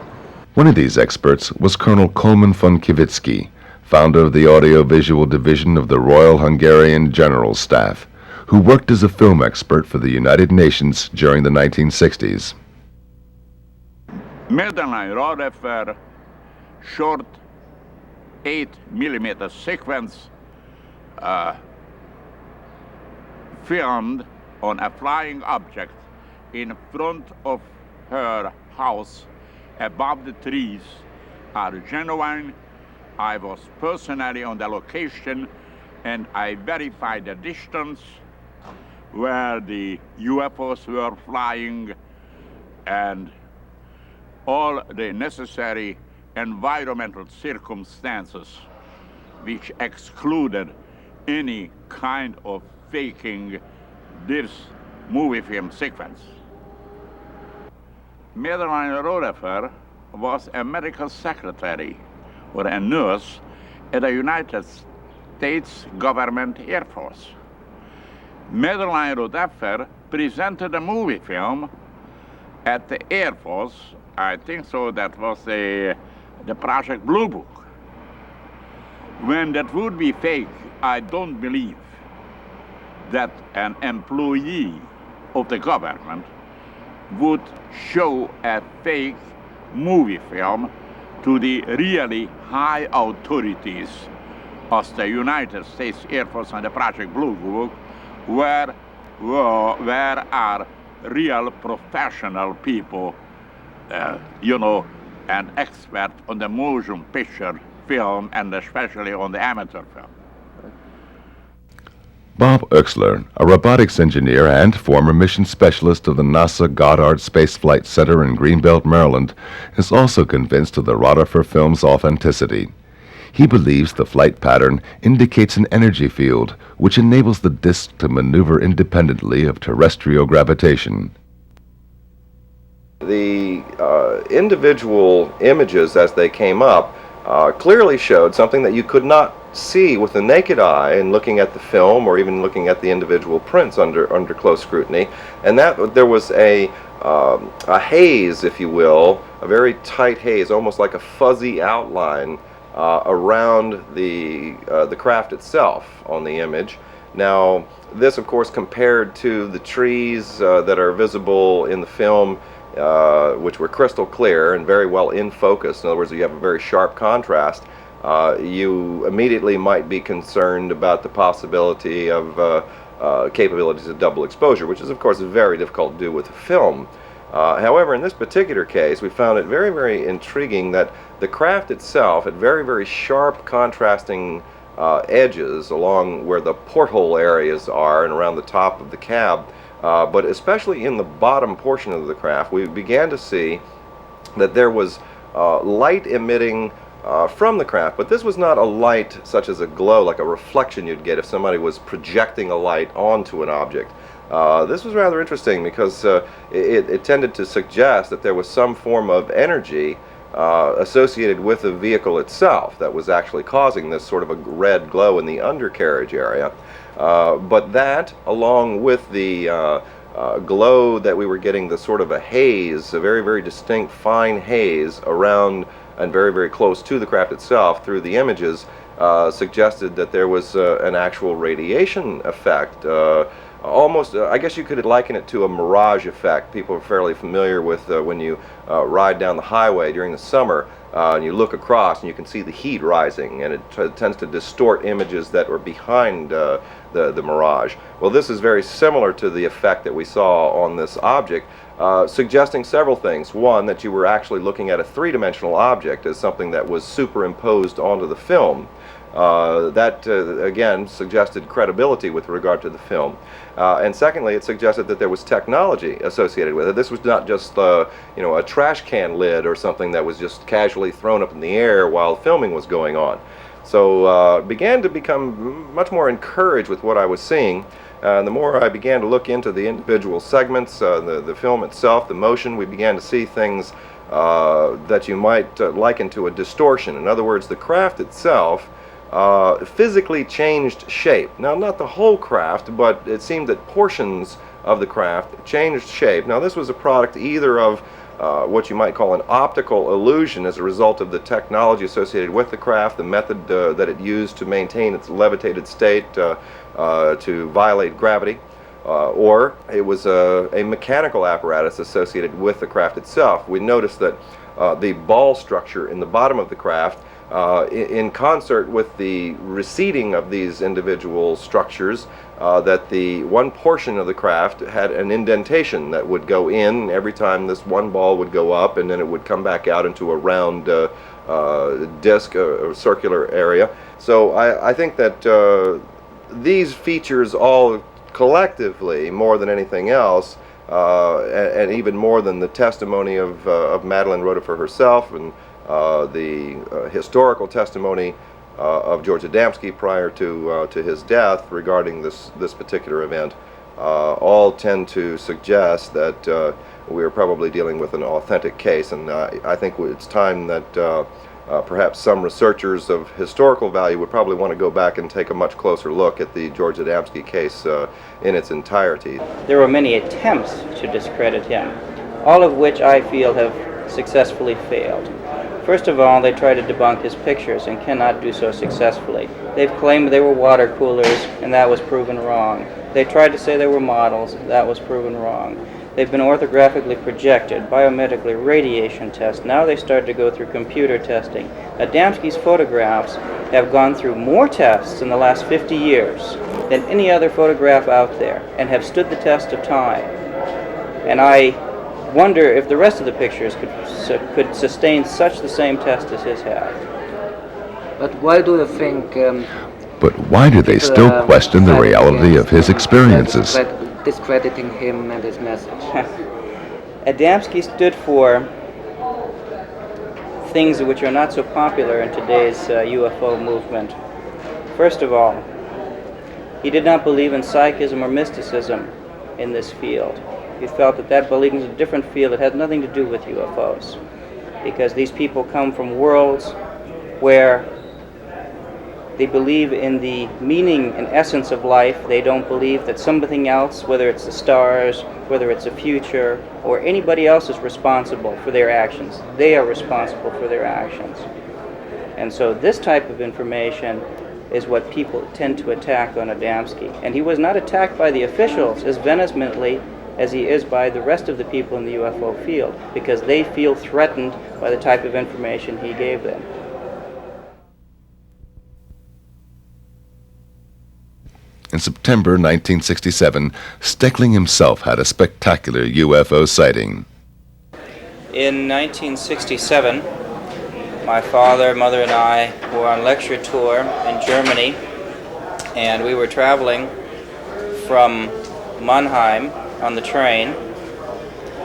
One of these experts was Colonel Coleman von Kivitsky, founder of the Audiovisual Division of the Royal Hungarian General Staff, who worked as a film expert for the United Nations during the 1960s. Madeline Rodefer short 8mm sequence filmed on a flying object in front of her house above the trees are genuine. I was personally on the location and I verified the distance where the UFOs were flying and all the necessary environmental circumstances which excluded any kind of faking this movie film sequence. Madeline Rodefer was a medical secretary or a nurse at the United States Government Air Force. Madeline Rodefer presented a movie film at the Air Force. I think so that was the Project Blue Book. When that would be fake, I don't believe that an employee of the government would show a fake movie film to the really high authorities of the United States Air Force and the Project Blue Book, where are real professional people, and expert on the motion picture film and especially on the amateur film. Bob Oechsler, a robotics engineer and former mission specialist of the NASA Goddard Space Flight Center in Greenbelt, Maryland, is also convinced of the Rodefer film's authenticity. He believes the flight pattern indicates an energy field which enables the disk to maneuver independently of terrestrial gravitation. The individual images as they came up clearly showed something that you could not see with the naked eye in looking at the film or even looking at the individual prints under close scrutiny, and that there was a haze, if you will, a very tight haze, almost like a fuzzy outline around the craft itself on the image. Now, this, of course, compared to the trees that are visible in the film, which were crystal clear and very well in focus. In other words, you have a very sharp contrast. You immediately might be concerned about the possibility of capabilities of double exposure, which is, of course, very difficult to do with film. However, in this particular case, we found it very, very intriguing that the craft itself had very, very sharp contrasting edges along where the porthole areas are and around the top of the cab. But especially in the bottom portion of the craft, we began to see that there was light emitting from the craft, but this was not a light such as a glow, like a reflection you'd get if somebody was projecting a light onto an object. This was rather interesting because it tended to suggest that there was some form of energy associated with the vehicle itself that was actually causing this sort of a red glow in the undercarriage area. But that, along with the glow that we were getting, the sort of a haze, a very, very distinct fine haze around and very, very close to the craft itself through the images, suggested that there was an actual radiation effect. Almost, I guess you could liken it to a mirage effect. People are fairly familiar with when you ride down the highway during the summer and you look across and you can see the heat rising, and it tends to distort images that were behind the mirage. Well, this is very similar to the effect that we saw on this object, suggesting several things. One, that you were actually looking at a three-dimensional object as something that was superimposed onto the film. That again suggested credibility with regard to the film, and secondly, it suggested that there was technology associated with it. This was not just you know, a trash can lid or something that was just casually thrown up in the air while filming was going on. So began to become much more encouraged with what I was seeing. And the more I began to look into the individual segments, the film itself, the motion, we began to see things that you might liken to a distortion. In other words, the craft itself physically changed shape. Now, not the whole craft, but it seemed that portions of the craft changed shape. Now, this was a product either of what you might call an optical illusion as a result of the technology associated with the craft, the method that it used to maintain its levitated state to violate gravity, or it was a mechanical apparatus associated with the craft itself. We noticed that the ball structure in the bottom of the craft, in concert with the receding of these individual structures, that the one portion of the craft had an indentation that would go in every time this one ball would go up, and then it would come back out into a round disc or circular area. So I think that these features all collectively, more than anything else, and even more than the testimony of Madeline Rotifer herself and the historical testimony of George Adamski prior to his death regarding this particular event, all tend to suggest that we are probably dealing with an authentic case. And I think it's time that perhaps some researchers of historical value would probably want to go back and take a much closer look at the George Adamski case in its entirety. There were many attempts to discredit him, all of which I feel have successfully failed. First of all, they try to debunk his pictures and cannot do so successfully. They've claimed they were water coolers, and that was proven wrong. They tried to say they were models, that was proven wrong. They've been orthographically projected, biometrically, radiation tests. Now they start to go through computer testing. Adamski's photographs have gone through more tests in the last 50 years than any other photograph out there, and have stood the test of time. And I wonder if the rest of the pictures could sustain such the same test as his have. But why do you think... But why do they still question the reality of his experiences? Discrediting him and his message. Adamski stood for things which are not so popular in today's UFO movement. First of all, he did not believe in psychism or mysticism in this field. He felt that that belief is a different field. It has nothing to do with UFOs, because these people come from worlds where they believe in the meaning and essence of life. They don't believe that something else, whether it's the stars, whether it's a future, or anybody else is responsible for their actions. They are responsible for their actions. And so this type of information is what people tend to attack on Adamski. And he was not attacked by the officials as vehemently as he is by the rest of the people in the UFO field, because they feel threatened by the type of information he gave them. In September 1967, Steckling himself had a spectacular UFO sighting. In 1967, my father, mother, and I were on lecture tour in Germany, and we were traveling from Mannheim on the train,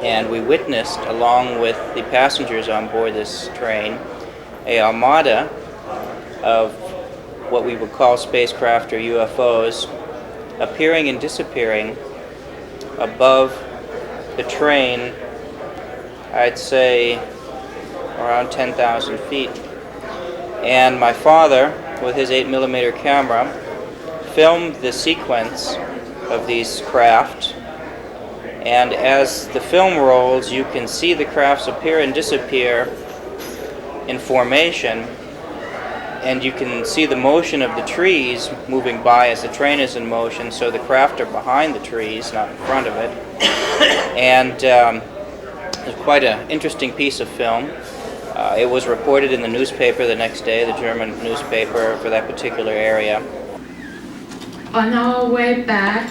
and we witnessed, along with the passengers on board this train, a armada of what we would call spacecraft or UFOs appearing and disappearing above the train, I'd say around 10,000 feet. And my father, with his 8mm camera, filmed the sequence of these craft. And as the film rolls, you can see the crafts appear and disappear in formation, and you can see the motion of the trees moving by as the train is in motion, so the craft are behind the trees, not in front of it. And it's quite an interesting piece of film. It was reported in the newspaper the next day, the German newspaper for that particular area. On our way back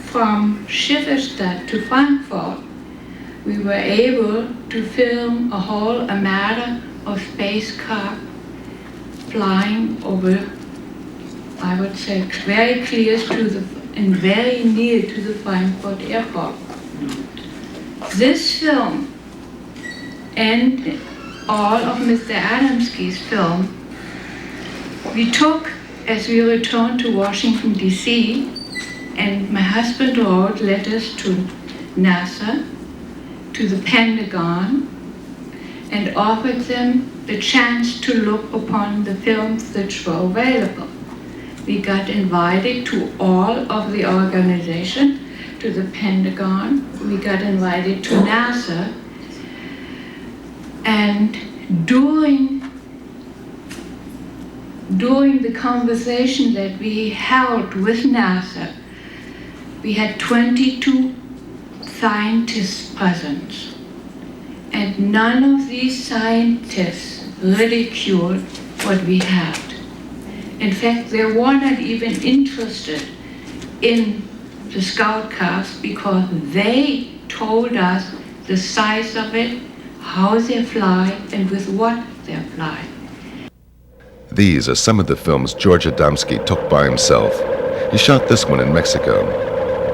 from Schifferstadt to Frankfurt, we were able to film a whole armada of spacecraft flying over, I would say, very clear to the and very near to the Frankfurt airport. This film and all of Mr. Adamski's film we took as we returned to Washington, D.C., and my husband wrote letters to NASA, to the Pentagon, and offered them the chance to look upon the films that were available. We got invited to all of the organizations, to the Pentagon, we got invited to NASA, and during the conversation that we held with NASA, we had 22 scientists present. And none of these scientists ridiculed what we had. In fact, they were not even interested in the scout craft because they told us the size of it, how they fly, and with what they fly. These are some of the films George Adamski took by himself. He shot this one in Mexico.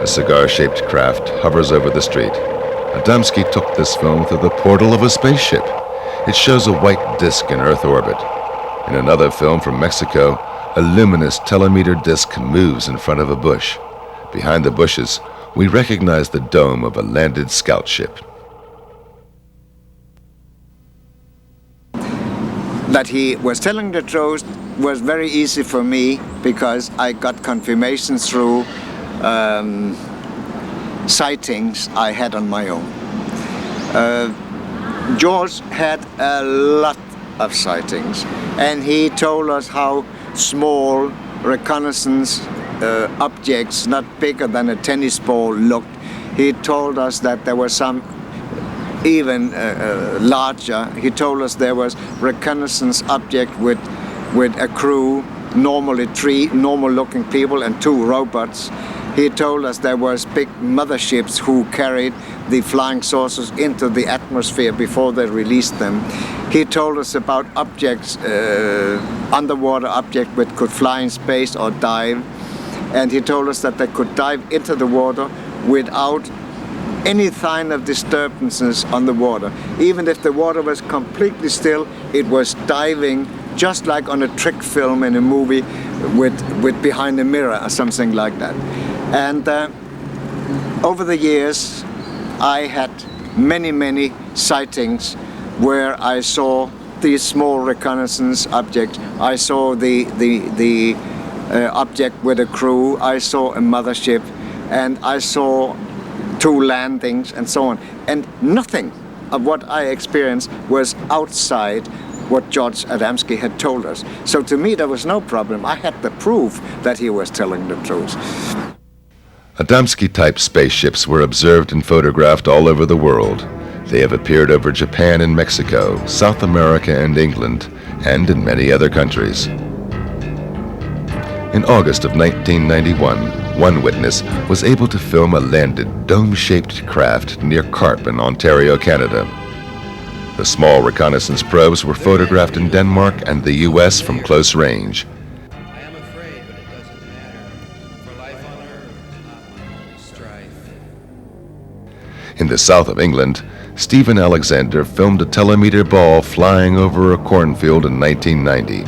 A cigar-shaped craft hovers over the street. Adamski took this film through the portal of a spaceship. It shows a white disk in Earth orbit. In another film from Mexico, a luminous telemeter disk moves in front of a bush. Behind the bushes, we recognize the dome of a landed scout ship. That he was telling the truth was very easy for me because I got confirmation through sightings I had on my own. George had a lot of sightings, and he told us how small reconnaissance objects, not bigger than a tennis ball, looked. He told us that there were some even larger. He told us there was reconnaissance object with a crew, normally 3 normal-looking people and 2 robots. He told us there was big motherships who carried the flying saucers into the atmosphere before they released them. He told us about objects, underwater objects which could fly in space or dive. And he told us that they could dive into the water without any sign of disturbances on the water. Even if the water was completely still, it was diving just like on a trick film in a movie with behind a mirror or something like that. And over the years, I had many sightings where I saw these small reconnaissance objects. I saw the object with a crew. I saw a mothership, and I saw 2 landings and so on. And nothing of what I experienced was outside what George Adamski had told us. So to me, there was no problem. I had the proof that he was telling the truth. Adamski-type spaceships were observed and photographed all over the world. They have appeared over Japan and Mexico, South America and England, and in many other countries. In August of 1991, one witness was able to film a landed, dome-shaped craft near Carp in Ontario, Canada. The small reconnaissance probes were photographed in Denmark and the U.S. from close range. In the south of England, Stephen Alexander filmed a telemeter ball flying over a cornfield in 1990.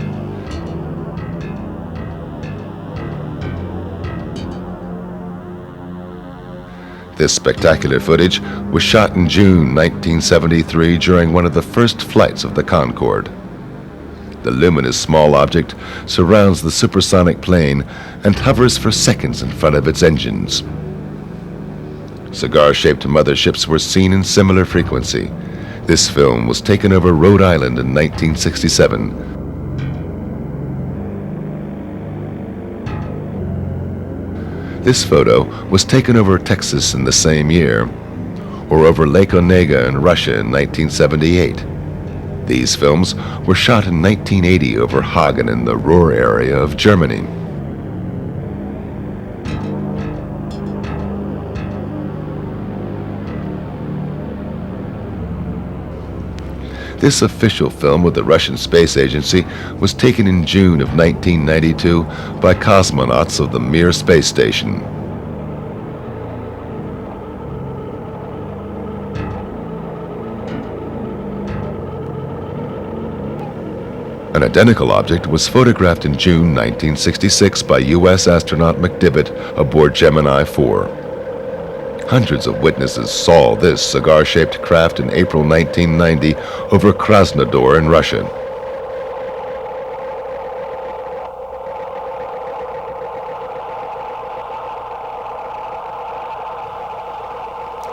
This spectacular footage was shot in June 1973 during one of the first flights of the Concorde. The luminous small object surrounds the supersonic plane and hovers for seconds in front of its engines. Cigar-shaped motherships were seen in similar frequency. This film was taken over Rhode Island in 1967. This photo was taken over Texas in the same year, or over Lake Onega in Russia in 1978. These films were shot in 1980 over Hagen in the Ruhr area of Germany. This official film with the Russian Space Agency was taken in June of 1992 by cosmonauts of the Mir space station. An identical object was photographed in June 1966 by U.S. astronaut McDivitt aboard Gemini 4. Hundreds of witnesses saw this cigar-shaped craft in April 1990 over Krasnodar in Russia.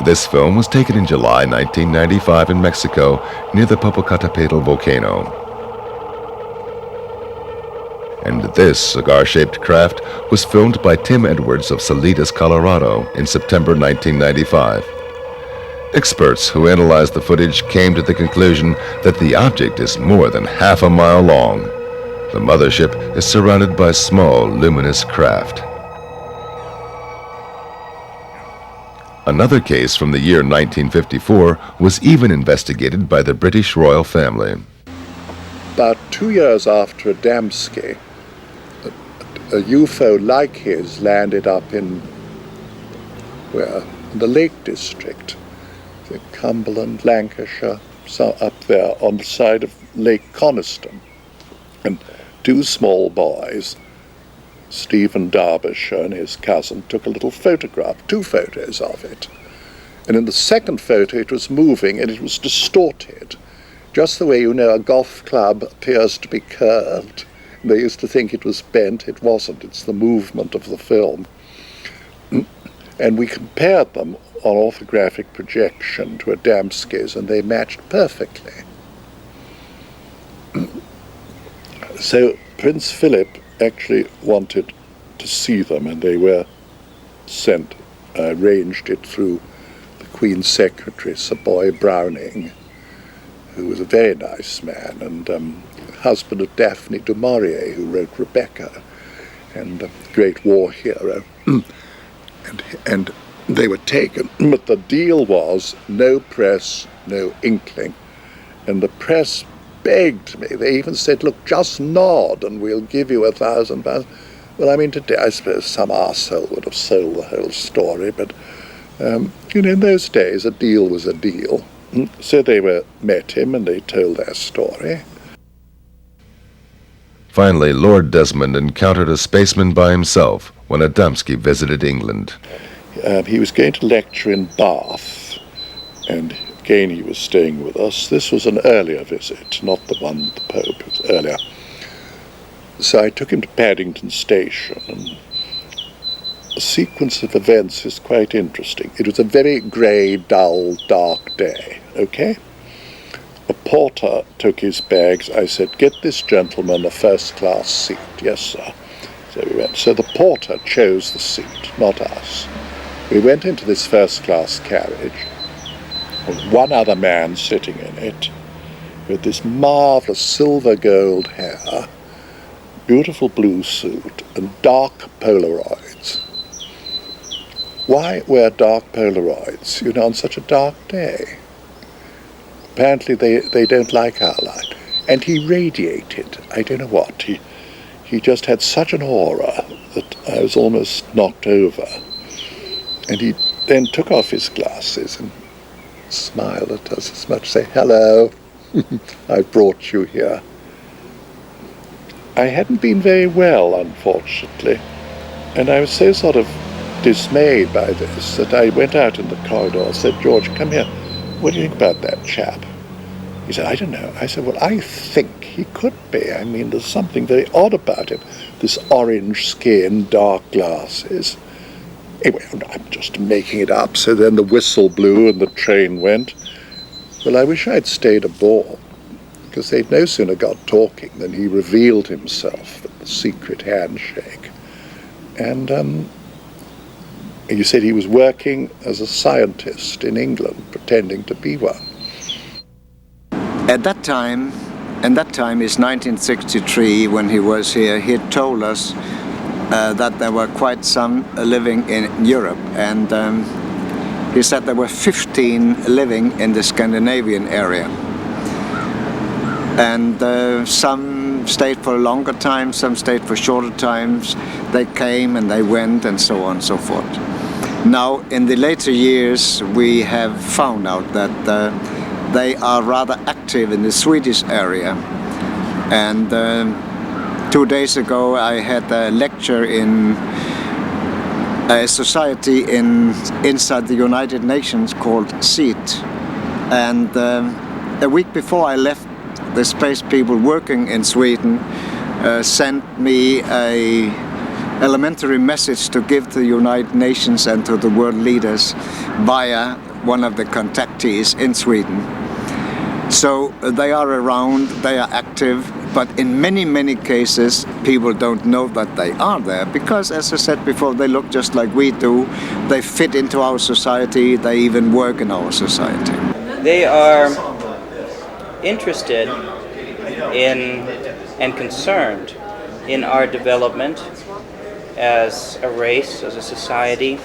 This film was taken in July 1995 in Mexico near the Popocatépetl volcano. And this cigar-shaped craft was filmed by Tim Edwards of Salinas, Colorado in September 1995. Experts who analyzed the footage came to the conclusion that the object is more than half a mile long. The mothership is surrounded by small, luminous craft. Another case from the year 1954 was even investigated by the British royal family. About 2 years after Adamski, a UFO like his landed up in the Lake District, Cumberland, Lancashire, so up there on the side of Lake Coniston. And two small boys, Stephen Derbyshire and his cousin, took a little photograph, 2 photos of it. And in the second photo it was moving and it was distorted, just the way a golf club appears to be curved. They used to think it was bent. It wasn't. It's the movement of the film. And we compared them on orthographic projection to Adamski's, and they matched perfectly. So Prince Philip actually wanted to see them, and they were sent. I arranged it through the Queen's Secretary, Sir Boy Browning, who was a very nice man, and husband of Daphne du Maurier, who wrote Rebecca, and a great war hero. and they were taken, but the deal was no press, no inkling. And the press begged me. They even said, look, just nod and we'll give you £1,000. Well, I mean, today I suppose some arsehole would have sold the whole story, but in those days a deal was a deal. So they met him and they told their story. Finally, Lord Desmond encountered a spaceman by himself when Adamski visited England. He was going to lecture in Bath, and again he was staying with us. This was an earlier visit, not the one with the Pope, it was earlier. So I took him to Paddington Station, and the sequence of events is quite interesting. It was a very grey, dull, dark day, okay? A porter took his bags. I said, get this gentleman a first-class seat. Yes, sir. So we went. So the porter chose the seat, not us. We went into this first-class carriage, with one other man sitting in it, with this marvelous silver gold hair, beautiful blue suit, and dark Polaroids. Why wear dark Polaroids, on such a dark day? Apparently they don't like our light. And he radiated, I don't know what. He just had such an aura that I was almost knocked over. And he then took off his glasses and smiled at us as much as say, hello, I brought you here. I hadn't been very well, unfortunately, and I was so sort of dismayed by this that I went out in the corridor and said, George, come here. What do you think about that chap? He said, I don't know. I said, well, I think he could be. I mean, there's something very odd about him. This orange skin, dark glasses. Anyway, I'm just making it up. So then the whistle blew and the train went. Well, I wish I'd stayed aboard, because they'd no sooner got talking than he revealed himself with the secret handshake. And he said he was working as a scientist in England, pretending to be one. At that time is 1963, when he was here, he had told us that there were quite some living in Europe, and he said there were 15 living in the Scandinavian area. And some stayed for a longer time, some stayed for shorter times. They came and they went and so on and so forth. Now, in the later years, we have found out that they are rather active in the Swedish area. And 2 days ago, I had a lecture in a society inside the United Nations called SEAT. And a week before I left, the space people working in Sweden sent me a elementary message to give to the United Nations and to the world leaders via one of the contactees in Sweden. So they are around, they are active, but in many, many cases people don't know that they are there because, as I said before, they look just like we do. They fit into our society, they even work in our society. They are interested in and concerned in our development as a race, as a society,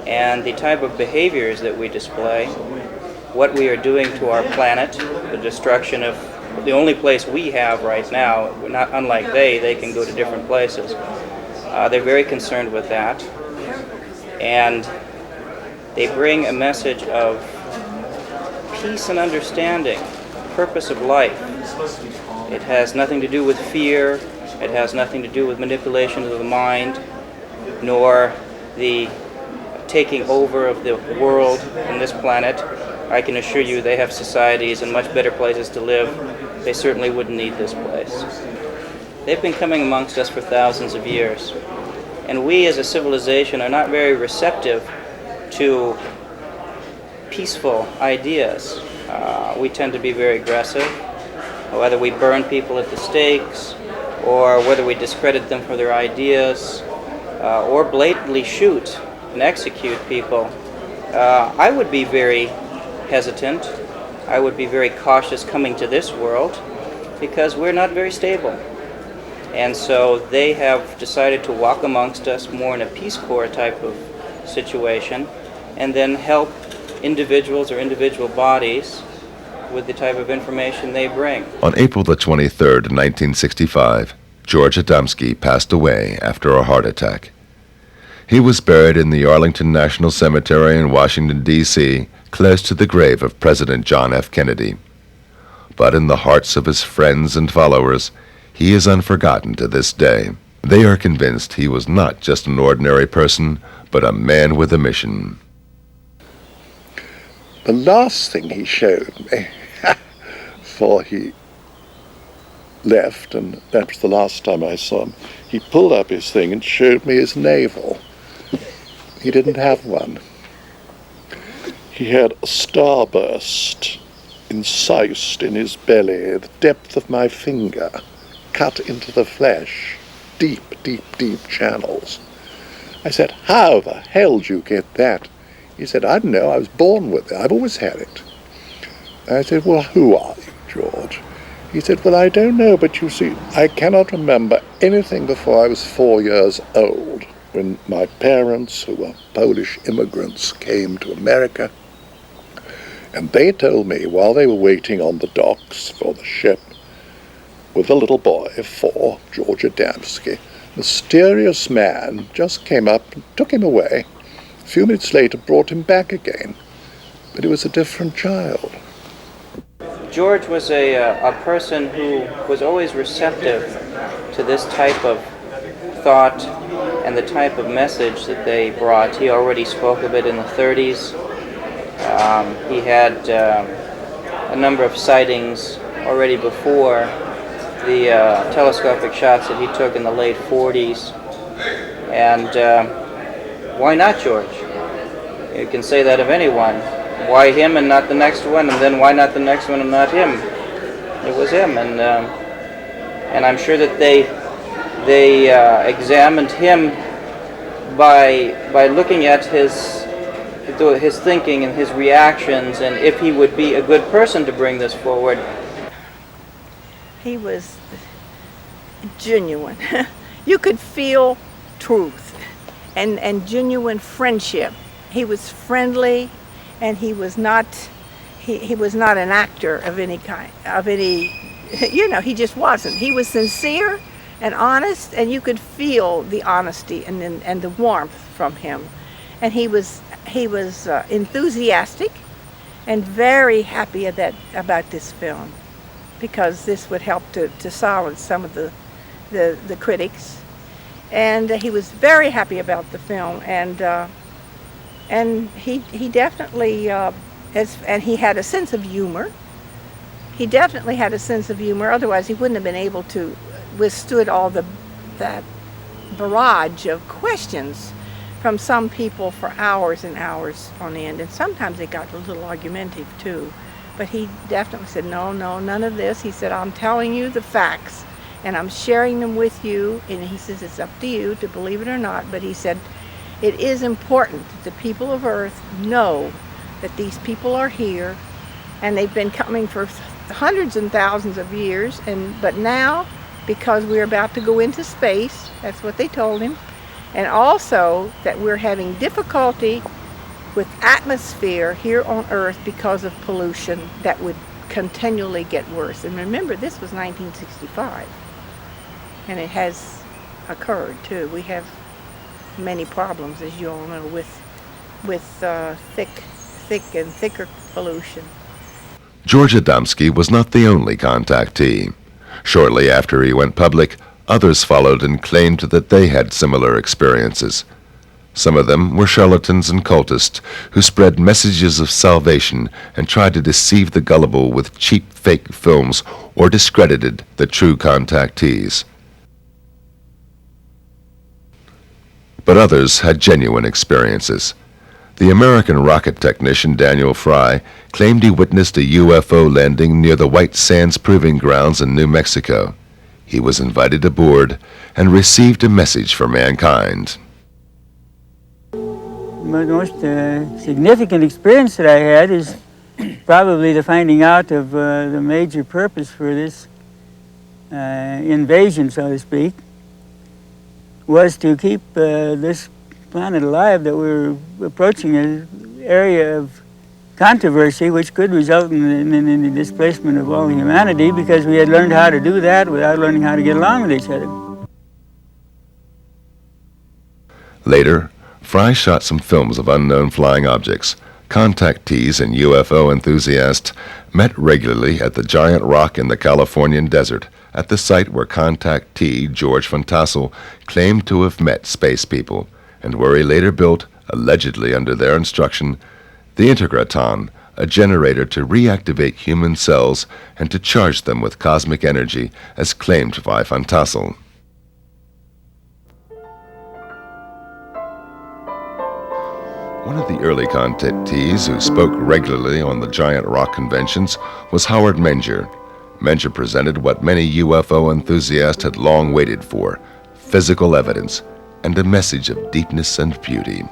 and the type of behaviors that we display, what we are doing to our planet, the destruction of the only place we have right now. We're not unlike they can go to different places. They're very concerned with that, and they bring a message of peace and understanding, purpose of life. It has nothing to do with fear, it has nothing to do with manipulation of the mind, nor the taking over of the world and this planet. I can assure you they have societies and much better places to live. They certainly wouldn't need this place. They've been coming amongst us for thousands of years, and we as a civilization are not very receptive to peaceful ideas. We tend to be very aggressive, whether we burn people at the stakes, or whether we discredit them for their ideas, or blatantly shoot and execute people. I would be very hesitant. I would be very cautious coming to this world because we're not very stable. And so they have decided to walk amongst us more in a Peace Corps type of situation and then help individuals or individual bodies with the type of information they bring. On April the 23rd, 1965, George Adamski passed away after a heart attack. He was buried in the Arlington National Cemetery in Washington, D.C., close to the grave of President John F. Kennedy. But in the hearts of his friends and followers, he is unforgotten to this day. They are convinced he was not just an ordinary person, but a man with a mission. The last thing he showed me, before he left, and that was the last time I saw him, he pulled up his thing and showed me his navel. He didn't have one. He had a starburst incised in his belly, the depth of my finger, cut into the flesh, deep, deep, deep channels. I said, how the hell did you get that? He said, I don't know, I was born with it, I've always had it. I said, well, who are you, George? He said, well, I don't know, but you see, I cannot remember anything before I was 4 years old, when my parents, who were Polish immigrants, came to America. And they told me, while they were waiting on the docks for the ship, with a little boy of 4, George Adamski, a mysterious man just came up and took him away. A few minutes later brought him back again, but he was a different child. George was a person who was always receptive to this type of thought and the type of message that they brought. He already spoke of it in the 30s. He had a number of sightings already before the telescopic shots that he took in the late 40s. And why not George? You can say that of anyone. Why him and not the next one? And then why not the next one and not him? It was him, and I'm sure that they examined him by looking at his thinking and his reactions, and if he would be a good person to bring this forward. He was genuine. You could feel truth and genuine friendship. He was friendly, and he was not an actor of any kind, he just wasn't. He was sincere and honest, and you could feel the honesty and the warmth from him. And he was enthusiastic and very happy about this film, because this would help to silence some of the critics. And he was very happy about the film, and he definitely and he had a sense of humor. He definitely had a sense of humor. Otherwise, he wouldn't have been able to withstood all that barrage of questions from some people for hours and hours on end. And sometimes they got a little argumentative too. But he definitely said, no, none of this. He said, I'm telling you the facts, and I'm sharing them with you. And he says, it's up to you to believe it or not. But he said, it is important that the people of Earth know that these people are here, and they've been coming for hundreds and thousands of years. But now, because we're about to go into space, that's what they told him, and also that we're having difficulty with atmosphere here on Earth because of pollution that would continually get worse. And remember, this was 1965, and it has occurred too. We have many problems, as you all know, with thick and thicker pollution. George Adamski was not the only contactee. Shortly after he went public, others followed and claimed that they had similar experiences. Some of them were charlatans and cultists who spread messages of salvation and tried to deceive the gullible with cheap fake films or discredited the true contactees. But others had genuine experiences. The American rocket technician Daniel Fry claimed he witnessed a UFO landing near the White Sands Proving Grounds in New Mexico. He was invited aboard and received a message for mankind. The most significant experience that I had is probably the finding out of the major purpose for this invasion, so to speak, was to keep this planet alive, that we're approaching an area of controversy which could result in the displacement of all humanity, because we had learned how to do that without learning how to get along with each other. Later, Fry shot some films of unknown flying objects. Contactees and UFO enthusiasts met regularly at the giant rock in the Californian desert, at the site where contactee George von Tassel claimed to have met space people, and where he later built, allegedly under their instruction, the Integraton, a generator to reactivate human cells and to charge them with cosmic energy, as claimed by von Tassel. One of the early contactees who spoke regularly on the giant rock conventions was Howard Menger. Menger presented what many UFO enthusiasts had long waited for: physical evidence and a message of deepness and beauty.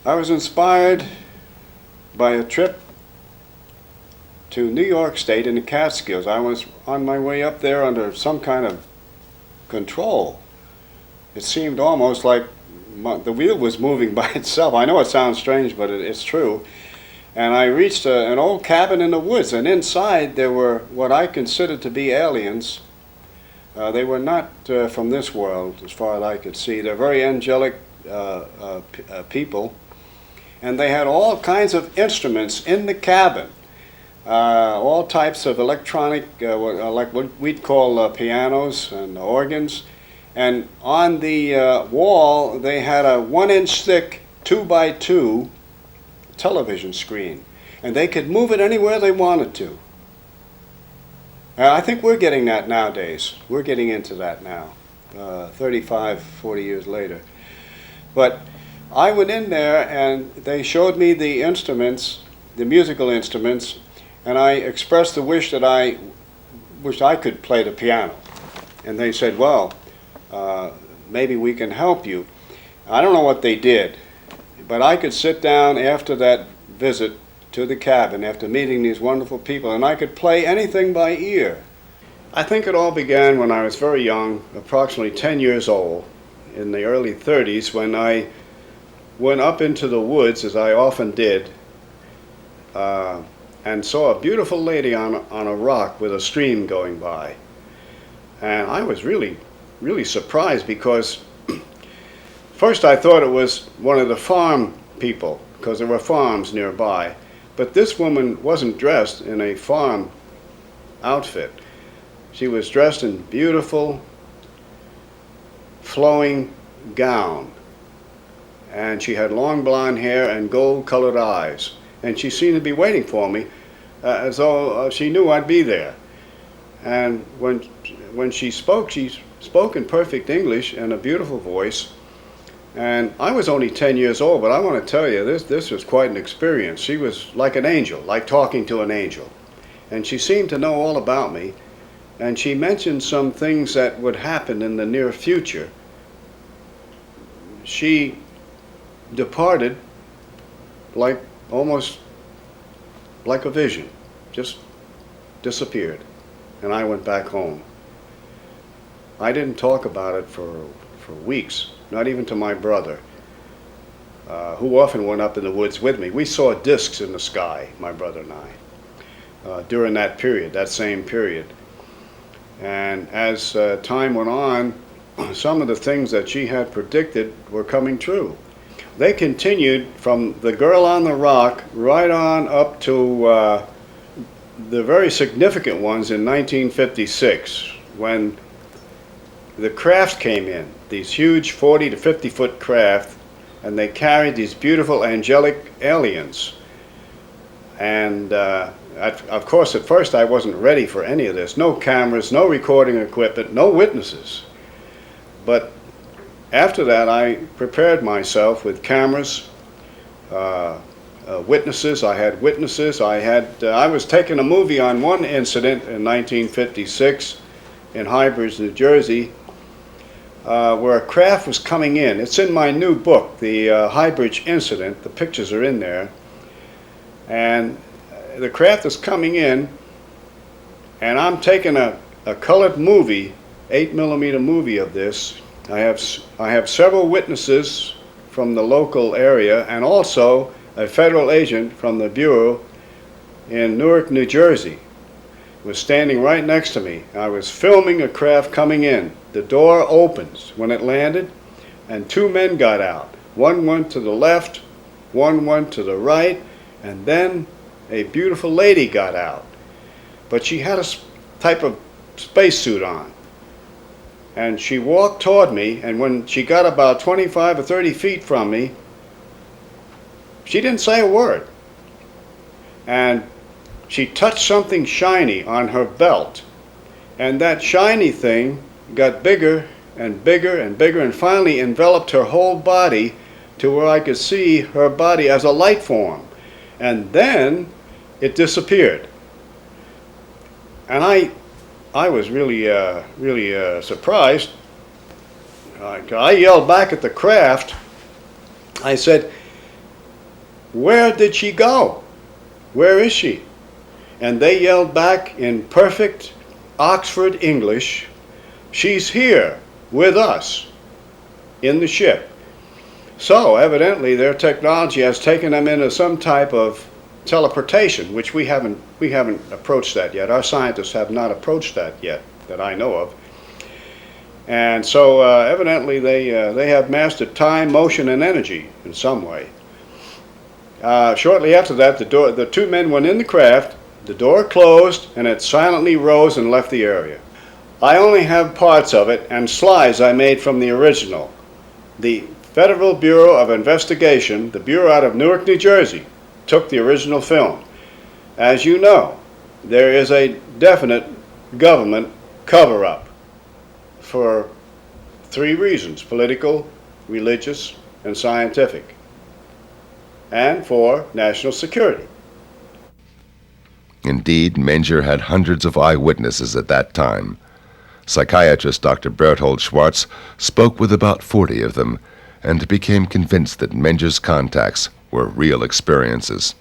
I was inspired by a trip to New York State in the Catskills. I was on my way up there under some kind of control. It seemed almost like the wheel was moving by itself. I know it sounds strange, but it's true. And I reached an old cabin in the woods, and inside there were what I considered to be aliens. They were not from this world, as far as I could see. They're very angelic people, and they had all kinds of instruments in the cabin, all types of electronic, like what we'd call pianos and organs. And on the wall, they had a 1-inch thick 2x2 television screen, and they could move it anywhere they wanted to. I think we're getting that nowadays. We're getting into that now, 35, 40 years later. But I went in there and they showed me the instruments, the musical instruments, and I expressed the wish that I wished I could play the piano. And they said, well, maybe we can help you. I don't know what they did, but I could sit down after that visit to the cabin, after meeting these wonderful people, and I could play anything by ear. I think it all began when I was very young, approximately 10 years old, in the early 30s, when I went up into the woods, as I often did, and saw a beautiful lady on a rock with a stream going by. And I was really surprised, because first I thought it was one of the farm people, because there were farms nearby. But this woman wasn't dressed in a farm outfit. She was dressed in beautiful, flowing gown. And she had long blonde hair and gold-colored eyes. And she seemed to be waiting for me, as though she knew I'd be there. And when she spoke in perfect English and a beautiful voice. And I was only 10 years old, but I want to tell you, this was quite an experience. She was like an angel, like talking to an angel. And she seemed to know all about me. And she mentioned some things that would happen in the near future. She departed almost like a vision, just disappeared. And I went back home. I didn't talk about it for weeks. Not even to my brother, who often went up in the woods with me. We saw discs in the sky, my brother and I, during that period, that same period. And as time went on, some of the things that she had predicted were coming true. They continued from the girl on the rock right on up to the very significant ones in 1956, when the craft came in, these huge 40 to 50 foot craft, and they carried these beautiful angelic aliens. And of course, at first I wasn't ready for any of this. No cameras, no recording equipment, no witnesses. But after that, I prepared myself with cameras, witnesses. I had witnesses. I was taking a movie on one incident in 1956 in Highbridge, New Jersey, where a craft was coming in. It's in my new book, the Highbridge incident. The pictures are in there. And the craft is coming in, and I'm taking a colored movie, 8mm movie of this. I have several witnesses from the local area, and also a federal agent from the Bureau in Newark, New Jersey was standing right next to me. I was filming a craft coming in. The door opens when it landed, and two men got out. One went to the left, one went to the right, and then a beautiful lady got out. But she had a type of spacesuit on. And she walked toward me, and when she got about 25 or 30 feet from me, she didn't say a word. And she touched something shiny on her belt. And that shiny thing got bigger and bigger and bigger, and finally enveloped her whole body to where I could see her body as a light form. And then it disappeared. And I was really surprised. I yelled back at the craft. I said, "Where did she go? Where is she?" And they yelled back in perfect Oxford English, "She's here with us in the ship." So evidently their technology has taken them into some type of teleportation, which we haven't approached that yet. Our scientists have not approached that yet, that I know of. And so evidently they have mastered time, motion, and energy in some way. Shortly after that, the two men went in the craft, the door closed, and it silently rose and left the area. I only have parts of it and slides I made from the original. The Federal Bureau of Investigation, the bureau out of Newark, New Jersey, took the original film. As you know, there is a definite government cover-up for 3 reasons: political, religious, and scientific, and for national security. Indeed, Menger had hundreds of eyewitnesses at that time. Psychiatrist Dr. Berthold Schwartz spoke with about 40 of them and became convinced that Menger's contacts were real experiences.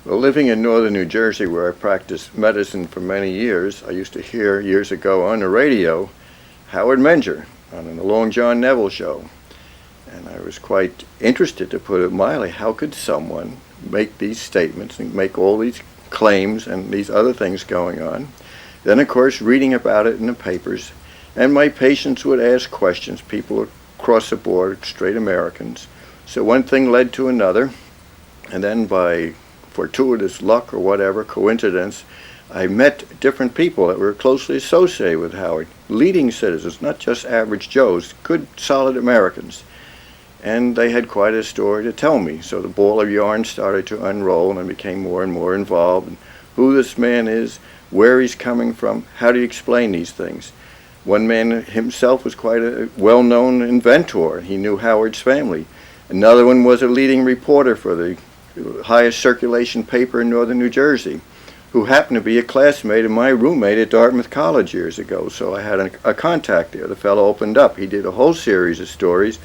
Well, living in northern New Jersey, where I practiced medicine for many years, I used to hear years ago on the radio Howard Menger on the Long John Neville show. And I was quite interested, to put it mildly. How could someone make these statements and make all these claims and these other things going on? Then, of course, reading about it in the papers, and my patients would ask questions, people across the board, straight Americans. So one thing led to another, and then by fortuitous luck or whatever, coincidence, I met different people that were closely associated with Howard, leading citizens, not just average Joes, good, solid Americans. And they had quite a story to tell me. So the ball of yarn started to unroll, and I became more and more involved in who this man is, where he's coming from, how do you explain these things. One man himself was quite a well-known inventor. He knew Howard's family. Another one was a leading reporter for the highest circulation paper in northern New Jersey, who happened to be a classmate of my roommate at Dartmouth College years ago. So I had a contact there. The fellow opened up. He did a whole series of stories,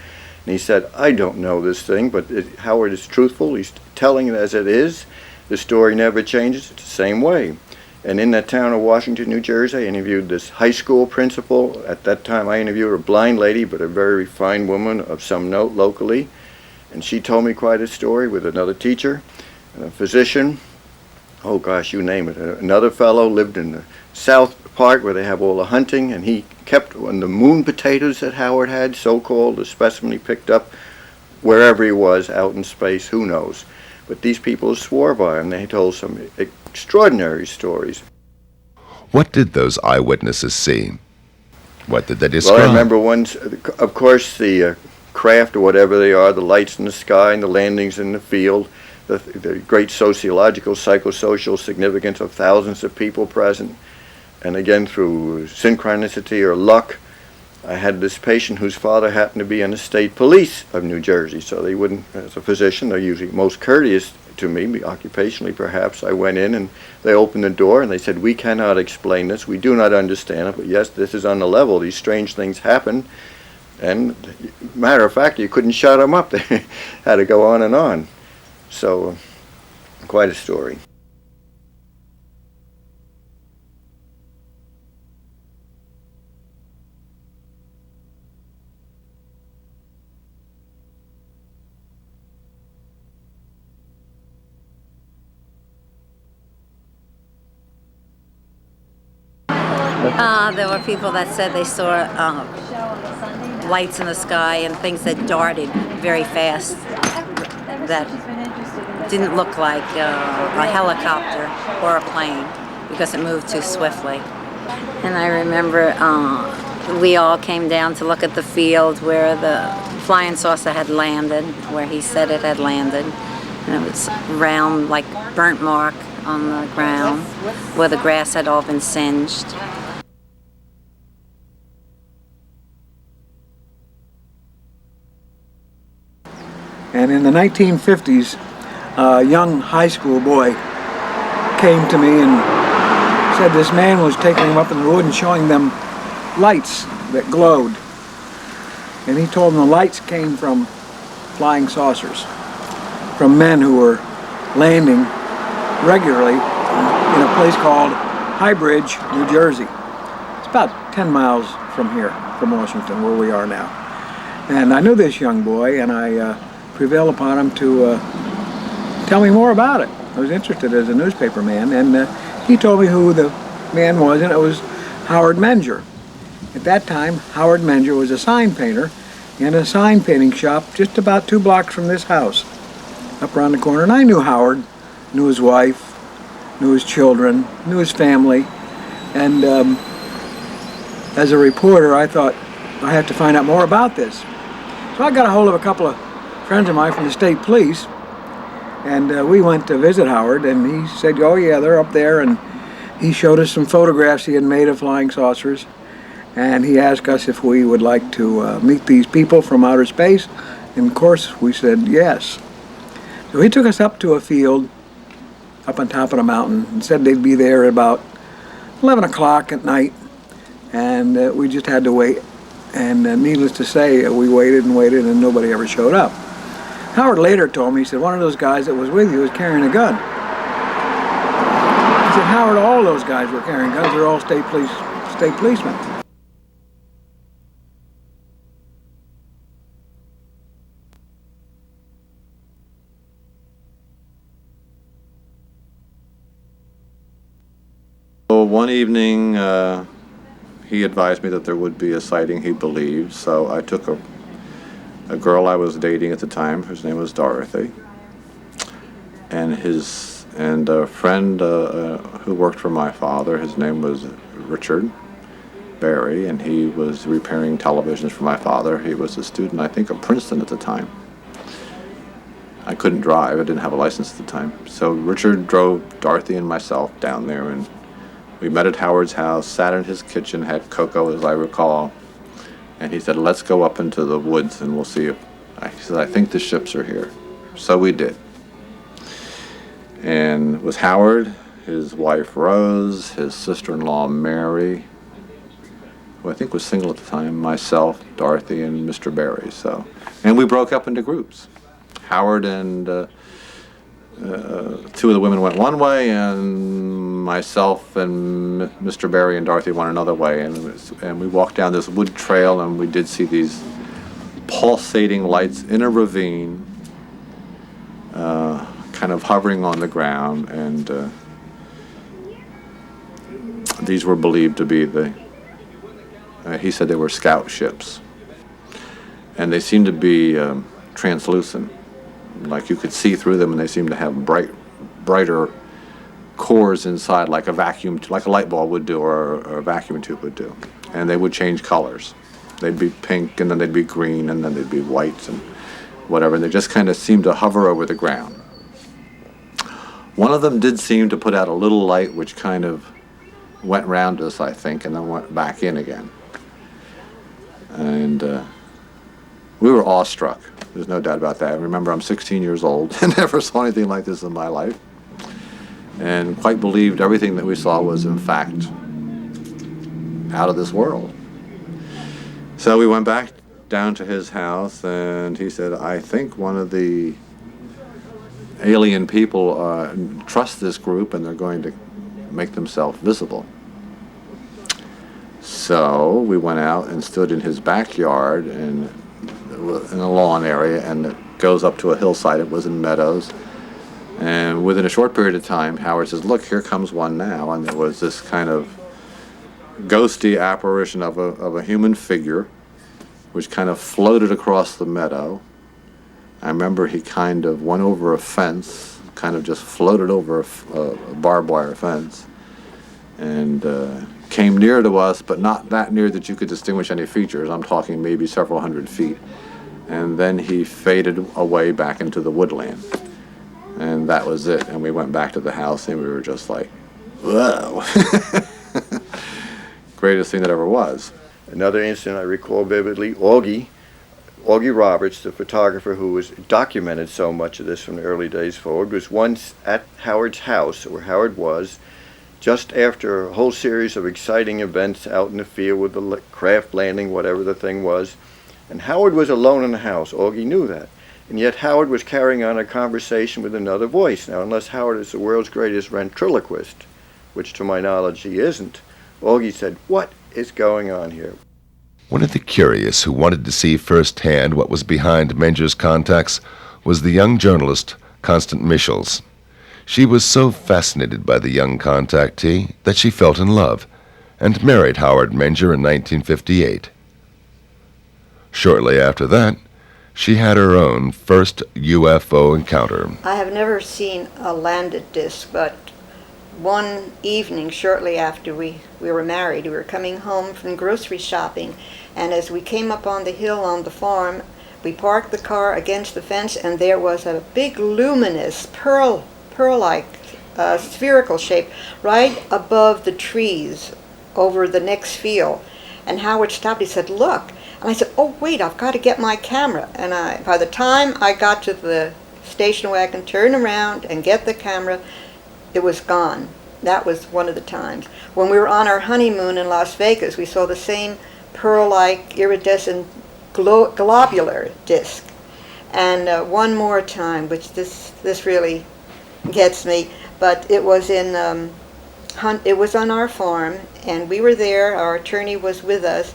and he said, "I don't know this thing, but Howard is truthful. He's telling it as it is. The story never changes. It's the same way." And in that town of Washington, New Jersey, I interviewed this high school principal. At that time, I interviewed a blind lady, but a very refined woman of some note locally. And she told me quite a story with another teacher, a physician. Oh gosh, you name it. Another fellow lived in the south part where they have all the hunting, and he kept on the moon potatoes that Howard had, so-called, the specimen he picked up wherever he was, out in space, who knows. But these people swore by him. They told some extraordinary stories. What did those eyewitnesses see? What did they describe? Well, I remember once, of course, the craft or whatever they are, the lights in the sky and the landings in the field, the great sociological, psychosocial significance of thousands of people present. And again, through synchronicity or luck, I had this patient whose father happened to be in the state police of New Jersey, so they wouldn't, as a physician, they're usually most courteous to me, occupationally perhaps. I went in and they opened the door and they said, "We cannot explain this, we do not understand it, but yes, this is on the level, these strange things happen." And matter of fact, you couldn't shut them up, they had to go on and on. So, quite a story. There were people that said they saw lights in the sky and things that darted very fast that didn't look like a helicopter or a plane because it moved too swiftly. And I remember we all came down to look at the field where the flying saucer had landed, where he said it had landed. And it was round, like burnt mark on the ground where the grass had all been singed. And in the 1950s, a young high school boy came to me and said this man was taking them up in the wood and showing them lights that glowed. And he told them the lights came from flying saucers, from men who were landing regularly in a place called High Bridge, New Jersey. It's about 10 miles from here, from Washington, where we are now. And I knew this young boy, and I prevailed upon him to tell me more about it. I was interested as a newspaper man, and he told me who the man was, and it was Howard Menger. At that time, Howard Menger was a sign painter in a sign painting shop just about 2 blocks from this house, up around the corner. And I knew Howard, knew his wife, knew his children, knew his family, and as a reporter, I thought I had to find out more about this. So I got a hold of a couple of friends of mine from the state police, and we went to visit Howard, and he said, oh yeah, they're up there, and he showed us some photographs he had made of flying saucers, and he asked us if we would like to meet these people from outer space, and of course we said yes. So he took us up to a field up on top of the mountain and said they'd be there about 11 o'clock at night, and we just had to wait. And needless to say, we waited and waited, and nobody ever showed up. Howard later told me, he said, one of those guys that was with you was carrying a gun. He said, Howard, all those guys were carrying guns. They're all state policemen. Well, one evening, he advised me that there would be a sighting, he believed, so I took a girl I was dating at the time, whose name was Dorothy, and a friend who worked for my father. His name was Richard Barry, and he was repairing televisions for my father. He was a student, I think, of Princeton at the time. I couldn't drive, I didn't have a license at the time. So Richard drove Dorothy and myself down there, and we met at Howard's house, sat in his kitchen, had cocoa, as I recall, and he said, let's go up into the woods and we'll see if, he said, I think the ships are here. So we did. And it was Howard, his wife Rose, his sister-in-law Mary, who I think was single at the time, myself, Dorothy, and Mr. Barry. So, and we broke up into groups. Howard and 2 of the women went one way, and myself and Mr. Barry and Dorothy went another way, and we walked down this wood trail, and we did see these pulsating lights in a ravine, kind of hovering on the ground, and these were believed to be he said they were scout ships, and they seemed to be translucent, like you could see through them, and they seemed to have brighter cores inside, like a light bulb would do, or a vacuum tube would do, and they would change colors. They'd be pink, and then they'd be green, and then they'd be white, and whatever, and they just kind of seemed to hover over the ground. One of them did seem to put out a little light, which kind of went round us, I think, and then went back in again. And we were awestruck. There's no doubt about that. Remember, I'm 16 years old and never saw anything like this in my life, and quite believed everything that we saw was, in fact, out of this world. So we went back down to his house, and he said, I think one of the alien people trust this group, and they're going to make themselves visible. So we went out and stood in his backyard in a lawn area, and it goes up to a hillside. It was in meadows. And within a short period of time, Howard says, look, here comes one now. And there was this kind of ghosty apparition of a human figure, which kind of floated across the meadow. I remember he kind of went over a fence, kind of just floated over a barbed wire fence, and came near to us, but not that near that you could distinguish any features. I'm talking maybe several hundred feet. And then he faded away back into the woodland. And that was it. And we went back to the house, and we were just like, whoa. Greatest thing that ever was. Another incident I recall vividly, Augie Roberts, the photographer who was documented so much of this from the early days forward, was once at Howard's house, where Howard was, just after a whole series of exciting events out in the field with the craft landing, whatever the thing was. And Howard was alone in the house. Augie knew that. And yet Howard was carrying on a conversation with another voice. Now, unless Howard is the world's greatest ventriloquist, which to my knowledge he isn't, Augie said, "What is going on here?" One of the curious who wanted to see firsthand what was behind Menger's contacts was the young journalist Constance Michels. She was so fascinated by the young contactee that she fell in love and married Howard Menger in 1958. Shortly after that, she had her own first UFO encounter. I have never seen a landed disc, but one evening shortly after we were married, we were coming home from grocery shopping, and as we came up on the hill on the farm, we parked the car against the fence, and there was a big luminous pearl-like spherical shape right above the trees over the next field. And Howard stopped. He said, "Look." And I said, "Oh, wait, I've got to get my camera." And by the time I got to the station wagon, turn around and get the camera, it was gone. That was one of the times. When we were on our honeymoon in Las Vegas, we saw the same pearl-like iridescent globular disc. And one more time, which this really gets me, but it was it was on our farm, and we were there. Our attorney was with us,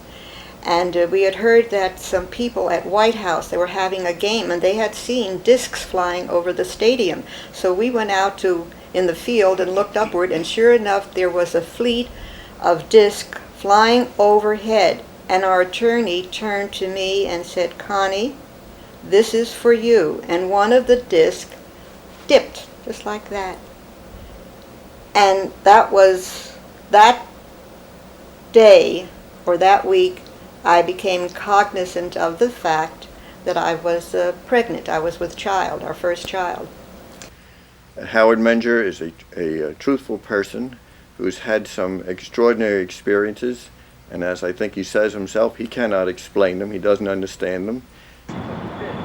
and we had heard that some people at White House, they were having a game, and they had seen discs flying over the stadium. So we went out in the field and looked upward, and sure enough, there was a fleet of discs flying overhead. And our attorney turned to me and said, "Connie, this is for you." And one of the discs dipped, just like that. And that was that day, or that week, I became cognizant of the fact that I was pregnant. I was with child, our first child. Howard Menger is a truthful person who's had some extraordinary experiences, and as I think he says himself, he cannot explain them, he doesn't understand them.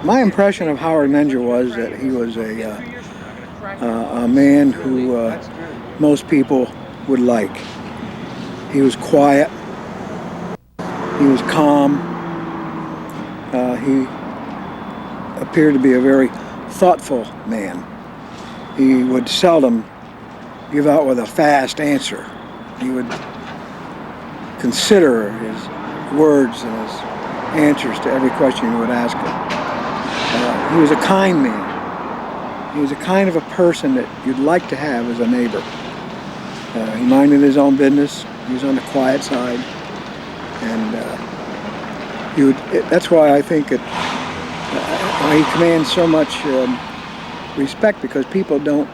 My impression of Howard Menger was that he was a man who most people would like. He was quiet, he was calm, he appeared to be a very thoughtful man. He would seldom give out with a fast answer. He would consider his words and his answers to every question you would ask him. He was a kind man. He was a kind of a person that you'd like to have as a neighbor. He minded his own business. He was on the quiet side, and that's why I think he commands so much respect, because people don't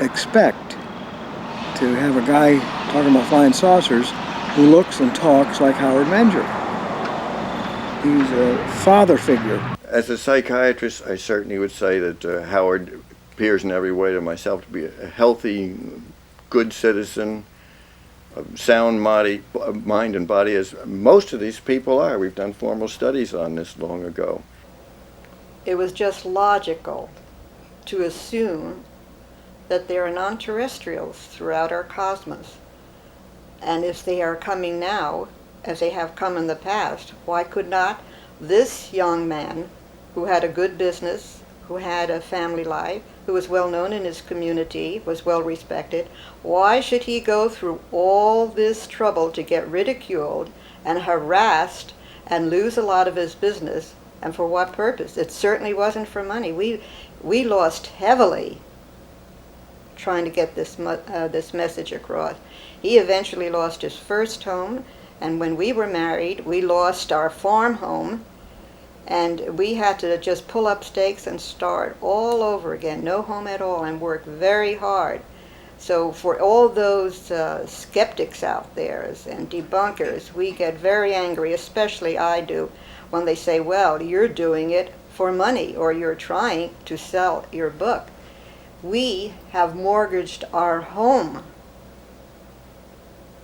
expect to have a guy talking about flying saucers who looks and talks like Howard Menger. He's a father figure. As a psychiatrist, I certainly would say that Howard appears in every way to myself to be a healthy, good citizen, a sound mind and body, as most of these people are. We've done formal studies on this long ago. It was just logical to assume that there are non-terrestrials throughout our cosmos. And if they are coming now, as they have come in the past, why could not this young man, who had a good business, who had a family life, who was well known in his community, was well respected, why should he go through all this trouble to get ridiculed and harassed and lose a lot of his business? And for what purpose? It certainly wasn't for money. We lost heavily trying to get this message across. He eventually lost his first home, and when we were married, we lost our farm home, and we had to just pull up stakes and start all over again, no home at all, and work very hard. So for all those skeptics out there and debunkers, we get very angry, especially I do, when they say, well, you're doing it for money, or you're trying to sell your book. We have mortgaged our home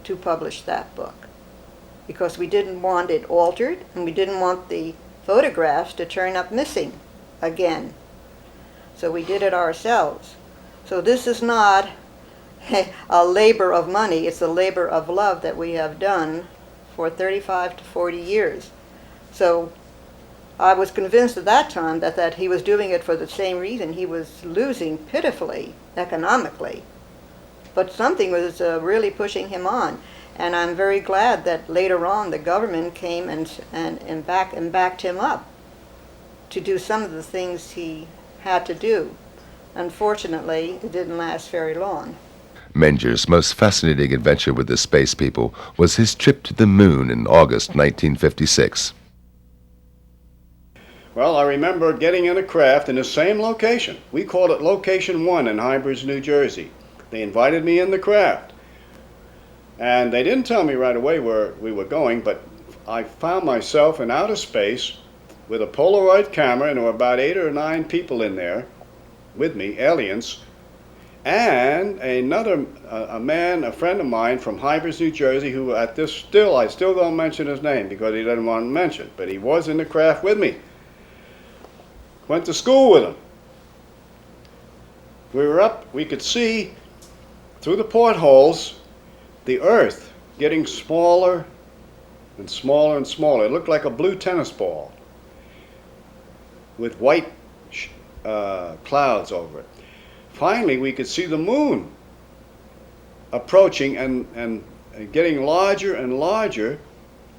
to publish that book because we didn't want it altered, and we didn't want the photographs to turn up missing again. So we did it ourselves. So this is not a labor of money, it's a labor of love that we have done for 35 to 40 years. So I was convinced at that time that he was doing it for the same reason. He was losing pitifully economically. but something was really pushing him on. And I'm very glad that later on the government came and backed him up to do some of the things he had to do. Unfortunately, it didn't last very long. Menger's most fascinating adventure with the space people was his trip to the moon in August 1956. Well, I remember getting in a craft in the same location. We called it Location 1 in Hybridge, New Jersey. They invited me in the craft. And they didn't tell me right away where we were going, but I found myself in outer space with a Polaroid camera, and there were about 8 or 9 people in there with me, aliens, and a man, a friend of mine from Hybridge, New Jersey, who I still don't mention his name because he doesn't want to mention, but he was in the craft with me. Went to school with him. We were up, we could see through the portholes the Earth getting smaller and smaller and smaller. It looked like a blue tennis ball with white clouds over it. Finally, we could see the moon approaching and getting larger and larger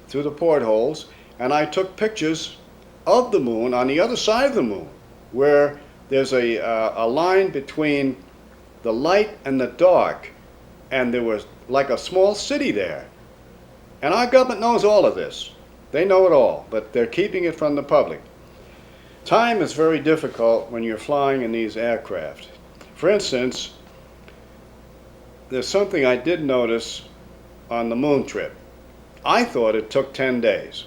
through the portholes, and I took pictures of the moon on the other side of the moon, where there's a line between the light and the dark, and there was like a small city there. And our government knows all of this. They know it all, but they're keeping it from the public. Time is very difficult when you're flying in these aircraft. For instance, there's something I did notice on the moon trip. I thought it took 10 days.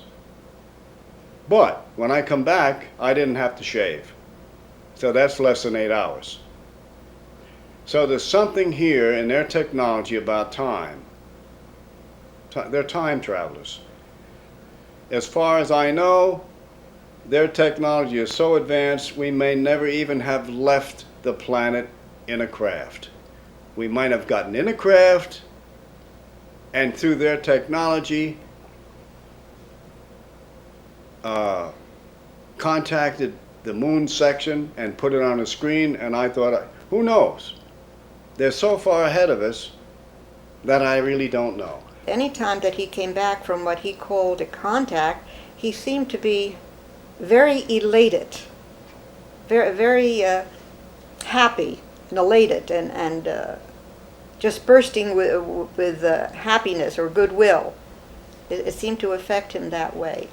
But when I come back, I didn't have to shave. So that's less than 8 hours. So there's something here in their technology about time. They're time travelers. As far as I know, their technology is so advanced we may never even have left the planet in a craft. We might have gotten in a craft, and through their technology contacted the moon section and put it on a screen, and I thought, who knows? They're so far ahead of us that I really don't know. Anytime that he came back from what he called a contact, he seemed to be very elated, very happy and elated, and just bursting with happiness or goodwill. It seemed to affect him that way.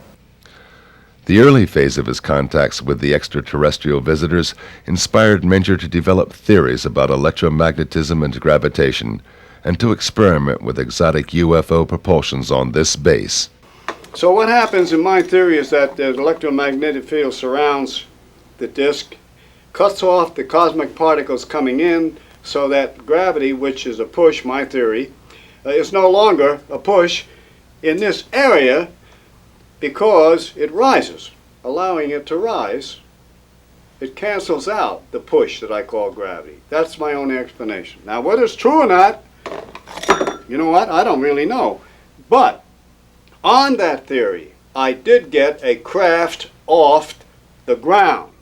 The early phase of his contacts with the extraterrestrial visitors inspired Menger to develop theories about electromagnetism and gravitation, and to experiment with exotic UFO propulsions on this base. So what happens in my theory is that the electromagnetic field surrounds the disk, cuts off the cosmic particles coming in, so that gravity, which is a push, my theory, is no longer a push in this area, because it rises. Allowing it to rise, it cancels out the push that I call gravity. That's my own explanation. Now, whether it's true or not, you know what? I don't really know. But on that theory, I did get a craft off the ground.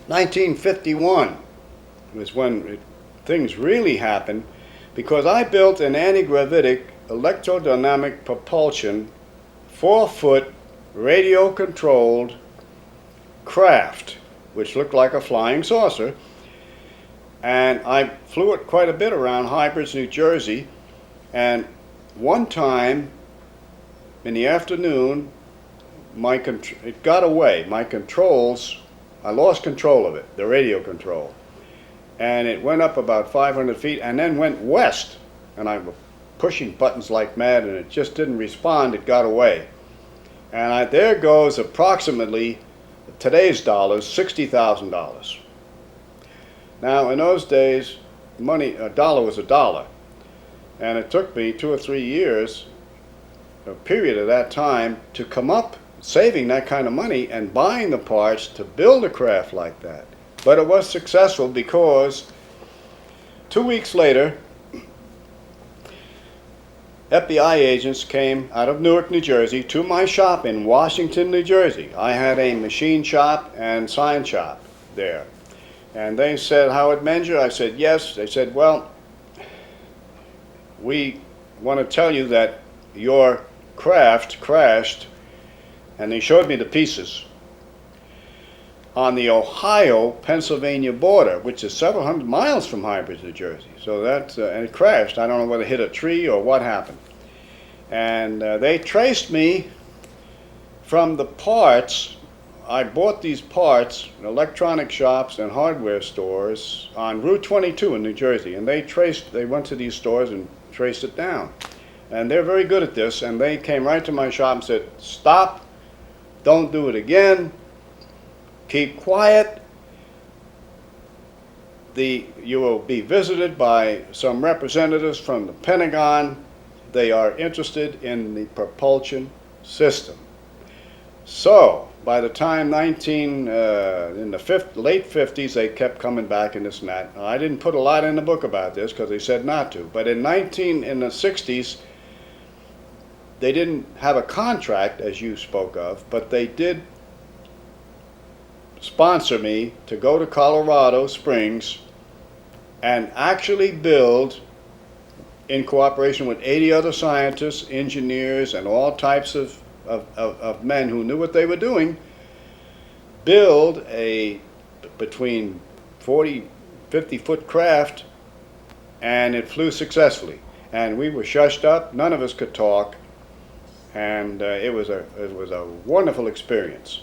1951 was when things really happened, because I built an anti-gravitic electrodynamic propulsion 4-foot radio-controlled craft, which looked like a flying saucer, and I flew it quite a bit around Hybridge, New Jersey, and one time in the afternoon it got away. My controls, I lost control of it, the radio control, and it went up about 500 feet and then went west, and I was pushing buttons like mad, and it just didn't respond. It got away. And there goes approximately, today's dollars, $60,000. Now, in those days, money, a dollar was a dollar. And it took me 2 or 3 years, a period of that time, to come up saving that kind of money and buying the parts to build a craft like that. But it was successful because 2 weeks later, FBI agents came out of Newark, New Jersey, to my shop in Washington, New Jersey. I had a machine shop and sign shop there. And they said, Howard Menger? I said, yes. They said, well, we want to tell you that your craft crashed, and they showed me the pieces, on the Ohio-Pennsylvania border, which is several hundred miles from High Bridge, New Jersey. So that, and it crashed. I don't know whether it hit a tree or what happened. And they traced me from the parts. I bought these parts in electronic shops and hardware stores on Route 22 in New Jersey. And they went to these stores and traced it down. And they're very good at this. And they came right to my shop and said, stop, don't do it again. Keep quiet. You will be visited by some representatives from the Pentagon. They are interested in the propulsion system. So, by the time in the late 50s, they kept coming back in this and that. Now, I didn't put a lot in the book about this because they said not to. But in the 60s, they didn't have a contract, as you spoke of, but they did sponsor me to go to Colorado Springs and actually build, in cooperation with 80 other scientists, engineers, and all types of men who knew what they were doing, build a between 40, 50-foot craft, and it flew successfully. And we were shushed up, none of us could talk, and it was a wonderful experience.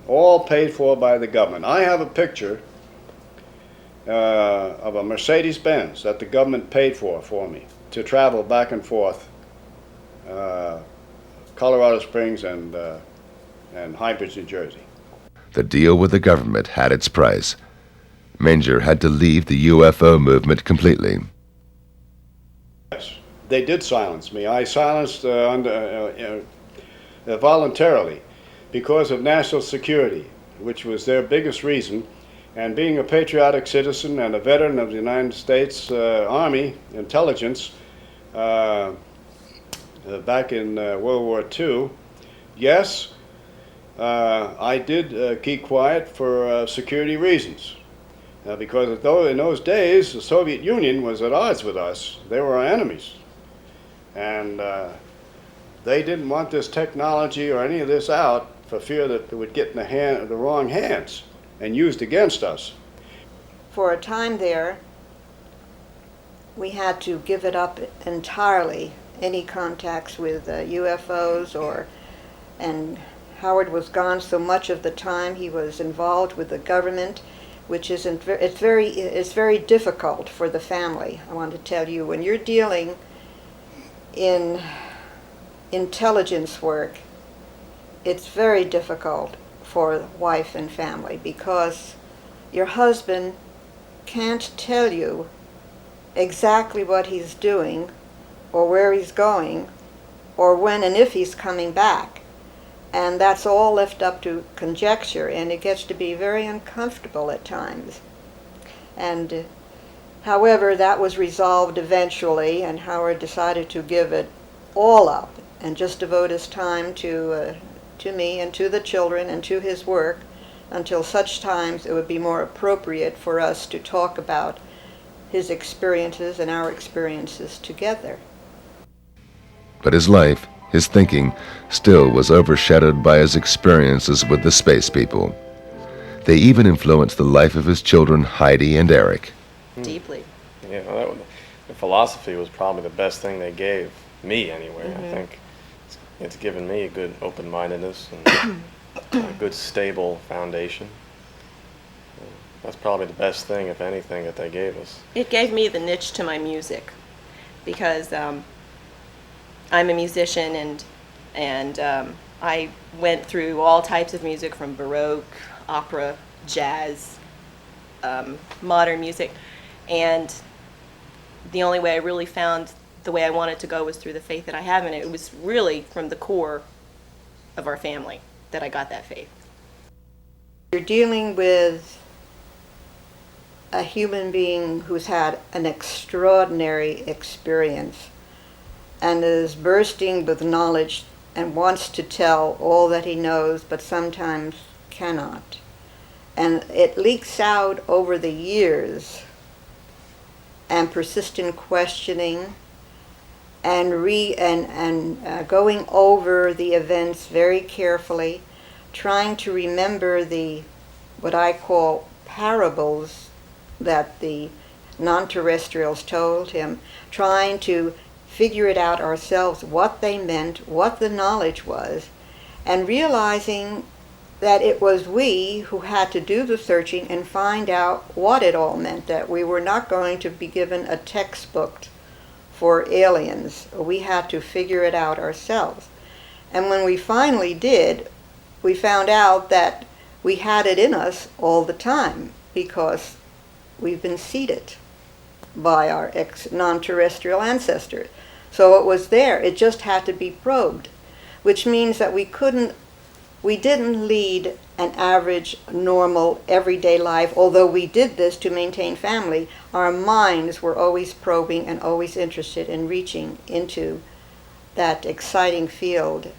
All paid for by the government. I have a picture of a Mercedes-Benz that the government paid for me to travel back and forth, Colorado Springs and High Bridge, New Jersey. The deal with the government had its price. Manger had to leave the UFO movement completely. Yes, they did silence me. I silenced voluntarily, because of national security, which was their biggest reason, and being a patriotic citizen and a veteran of the United States Army intelligence back in World War II, yes, I did keep quiet for security reasons. Because in those days, the Soviet Union was at odds with us. They were our enemies. And they didn't want this technology or any of this out for fear that it would get in the wrong hands and used against us. For a time there, we had to give it up entirely, any contacts with UFOs and Howard was gone so much of the time. He was involved with the government, which it's very difficult for the family. I want to tell you, when you're dealing in intelligence work, it's very difficult for wife and family because your husband can't tell you exactly what he's doing or where he's going or when and if he's coming back. And that's all left up to conjecture, and it gets to be very uncomfortable at times. And however, that was resolved eventually, and Howard decided to give it all up and just devote his time to me and to the children and to his work until such times it would be more appropriate for us to talk about his experiences and our experiences together. But his life, his thinking, still was overshadowed by his experiences with the space people. They even influenced the life of his children, Heidi and Eric. Deeply. Yeah, the philosophy was probably the best thing they gave me anyway. I think it's given me a good open-mindedness and a good stable foundation. That's probably the best thing, if anything, that they gave us. It gave me the niche to my music because I'm a musician and I went through all types of music from Baroque, opera, jazz, modern music, and the only way I really found the way I wanted to go was through the faith that I have in it. It was really from the core of our family that I got that faith. You're dealing with a human being who's had an extraordinary experience and is bursting with knowledge and wants to tell all that he knows, but sometimes cannot. And it leaks out over the years, and persistent questioning and going over the events very carefully, trying to remember the what I call parables that the non-terrestrials told him, trying to figure it out ourselves, what they meant, what the knowledge was, and realizing that it was we who had to do the searching and find out what it all meant, that we were not going to be given a textbook for aliens. We had to figure it out ourselves. And when we finally did, we found out that we had it in us all the time because we've been seeded by our non-terrestrial ancestors. So it was there. It just had to be probed, which means that we didn't lead an average, normal, everyday life. Although we did this to maintain family, our minds were always probing and always interested in reaching into that exciting field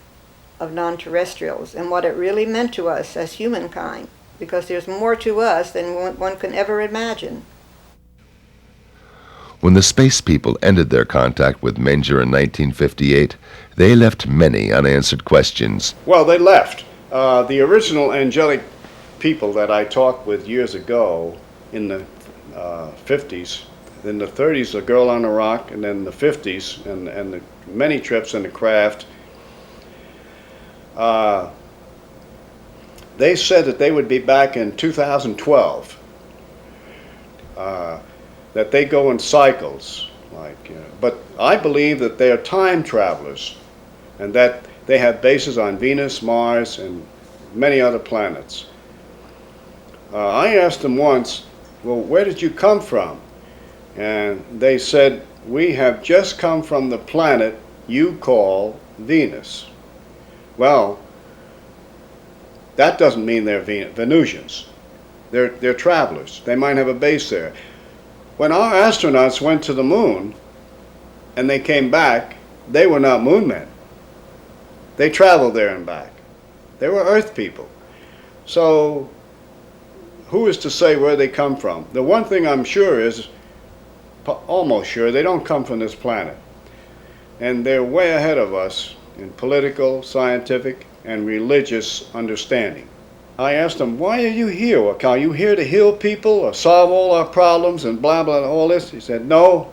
of non-terrestrials and what it really meant to us as humankind, because there's more to us than one can ever imagine. When the space people ended their contact with Menger in 1958, they left many unanswered questions. Well, they left. The original angelic people that I talked with years ago in the 50s, in the 30s, A Girl on a Rock, and then the 50s, and the many trips in the craft, they said that they would be back in 2012. That they go in cycles, but I believe that they are time travelers, and that they have bases on Venus, Mars, and many other planets. I asked them once, well, where did you come from? And they said, we have just come from the planet you call Venus. Well, that doesn't mean they're Venusians. They're travelers. They might have a base there. When our astronauts went to the moon and they came back, they were not moon men. They traveled there and back. They were Earth people. So who is to say where they come from? The one thing I'm sure is, almost sure, they don't come from this planet. And they're way ahead of us in political, scientific, and religious understanding. I asked them, why are you here? Well, are you here to heal people or solve all our problems and blah, blah, all this? He said, no,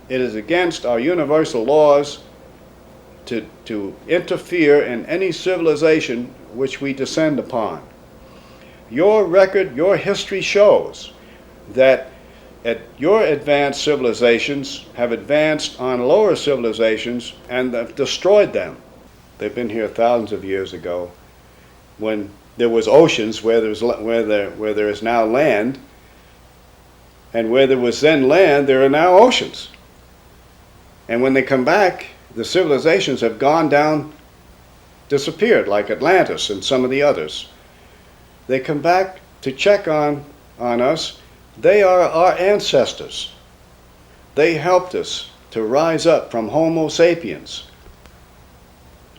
it is against our universal laws to interfere in any civilization which we descend upon. Your record, your history shows that your advanced civilizations have advanced on lower civilizations and have destroyed them. They've been here thousands of years ago when there was oceans where there is now land, and where there was then land, there are now oceans. And when they come back, the civilizations have gone down, disappeared, like Atlantis and some of the others. They come back to check on us. They are our ancestors. They helped us to rise up from Homo sapiens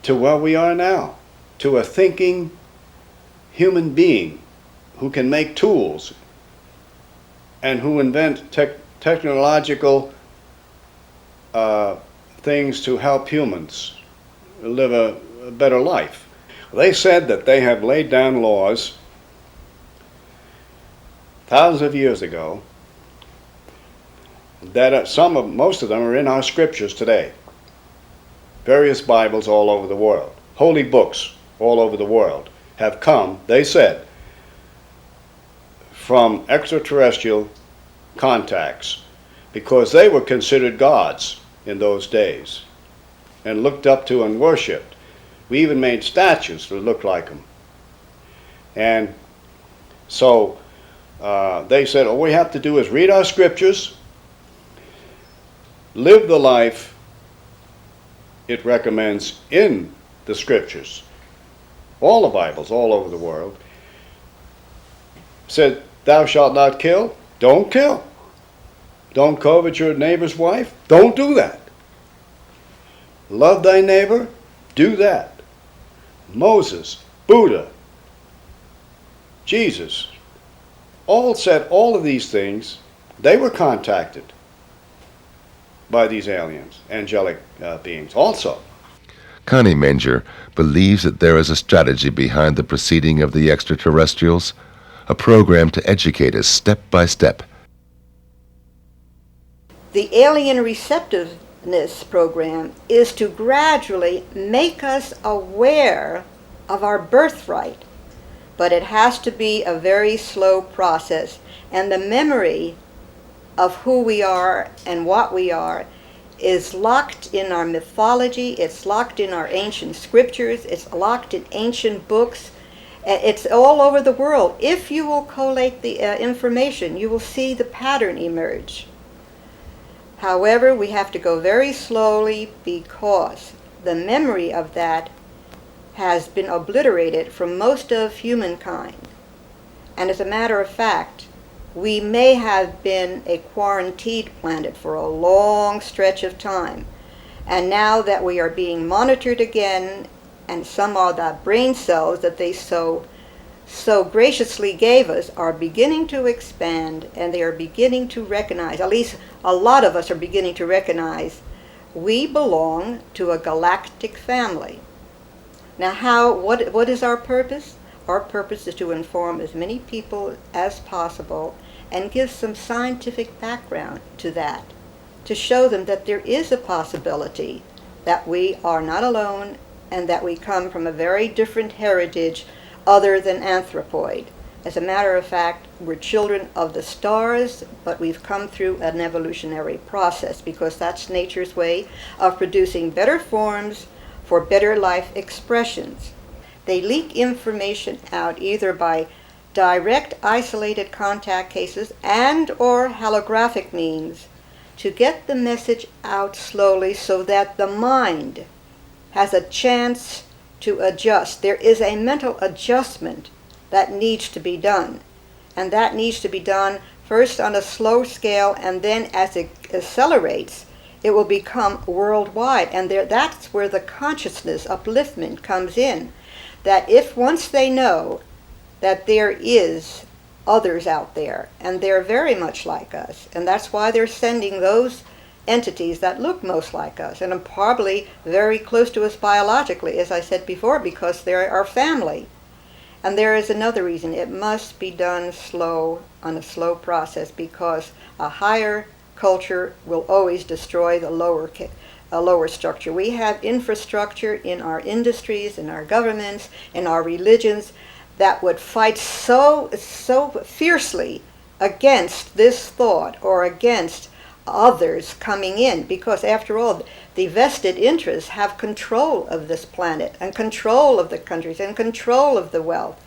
to where we are now, to a thinking human being who can make tools and who invent technological things to help humans live a better life. They said that they have laid down laws thousands of years ago that most of them are in our scriptures today. Various Bibles all over the world, holy books all over the world have come, they said, from extraterrestrial contacts, because they were considered gods in those days and looked up to and worshipped. We even made statues that looked like them. And so they said, all we have to do is read our scriptures, live the life it recommends in the scriptures. All the Bibles all over the world said, thou shalt not kill, don't kill. Don't covet your neighbor's wife, don't do that. Love thy neighbor, do that. Moses, Buddha, Jesus, all said all of these things. They were contacted. by these aliens, angelic beings also. Connie Manger believes that there is a strategy behind the proceeding of the extraterrestrials, a program to educate us step by step. The alien receptiveness program is to gradually make us aware of our birthright, but it has to be a very slow process, and the memory of who we are and what we are is locked in our mythology, it's locked in our ancient scriptures, it's locked in ancient books, it's all over the world. If you will collate the information, you will see the pattern emerge. However, we have to go very slowly because the memory of that has been obliterated from most of humankind. And as a matter of fact, we may have been a quarantined planet for a long stretch of time. And now that we are being monitored again, and some of the brain cells that they so graciously gave us are beginning to expand, and they are beginning to recognize, at least a lot of us are beginning to recognize, we belong to a galactic family. Now what is our purpose? Our purpose is to inform as many people as possible and give some scientific background to that, to show them that there is a possibility that we are not alone and that we come from a very different heritage other than anthropoid. As a matter of fact, we're children of the stars, but we've come through an evolutionary process because that's nature's way of producing better forms for better life expressions. They leak information out either by direct isolated contact cases and or holographic means to get the message out slowly so that the mind has a chance to adjust. There is a mental adjustment that needs to be done, and that needs to be done first on a slow scale, and then as it accelerates it will become worldwide. And that's where the consciousness upliftment comes in, that if once they know that there is others out there, and they're very much like us, and that's why they're sending those entities that look most like us and are probably very close to us biologically, as I said before, because they're our family. And there is another reason. It must be done slow, on a slow process, because a higher culture will always destroy the lower structure. We have infrastructure in our industries, in our governments, in our religions that would fight so fiercely against this thought or against others coming in, because after all, the vested interests have control of this planet and control of the countries and control of the wealth.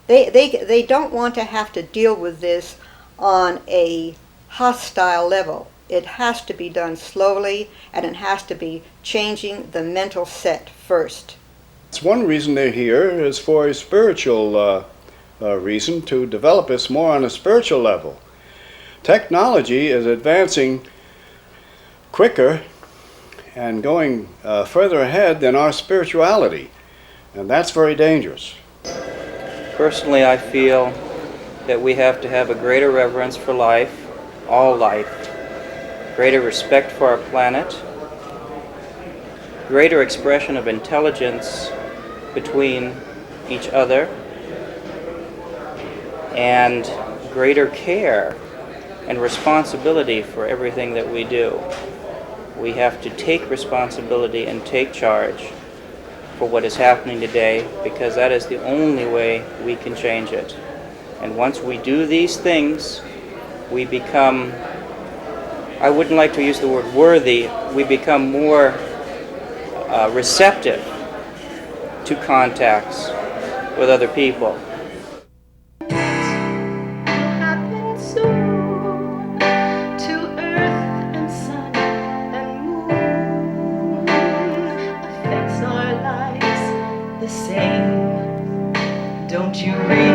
They don't want to have to deal with this on a hostile level. It has to be done slowly, and it has to be changing the mental set first. It's one reason they're here is for a spiritual reason, to develop us more on a spiritual level. Technology is advancing quicker and going further ahead than our spirituality, and that's very dangerous. Personally, I feel that we have to have a greater reverence for life, all life, greater respect for our planet, greater expression of intelligence between each other, and greater care and responsibility for everything that we do. We have to take responsibility and take charge for what is happening today, because that is the only way we can change it. And once we do these things, we become, I wouldn't like to use the word worthy, we become more receptive to contacts with other people. Don't you realize?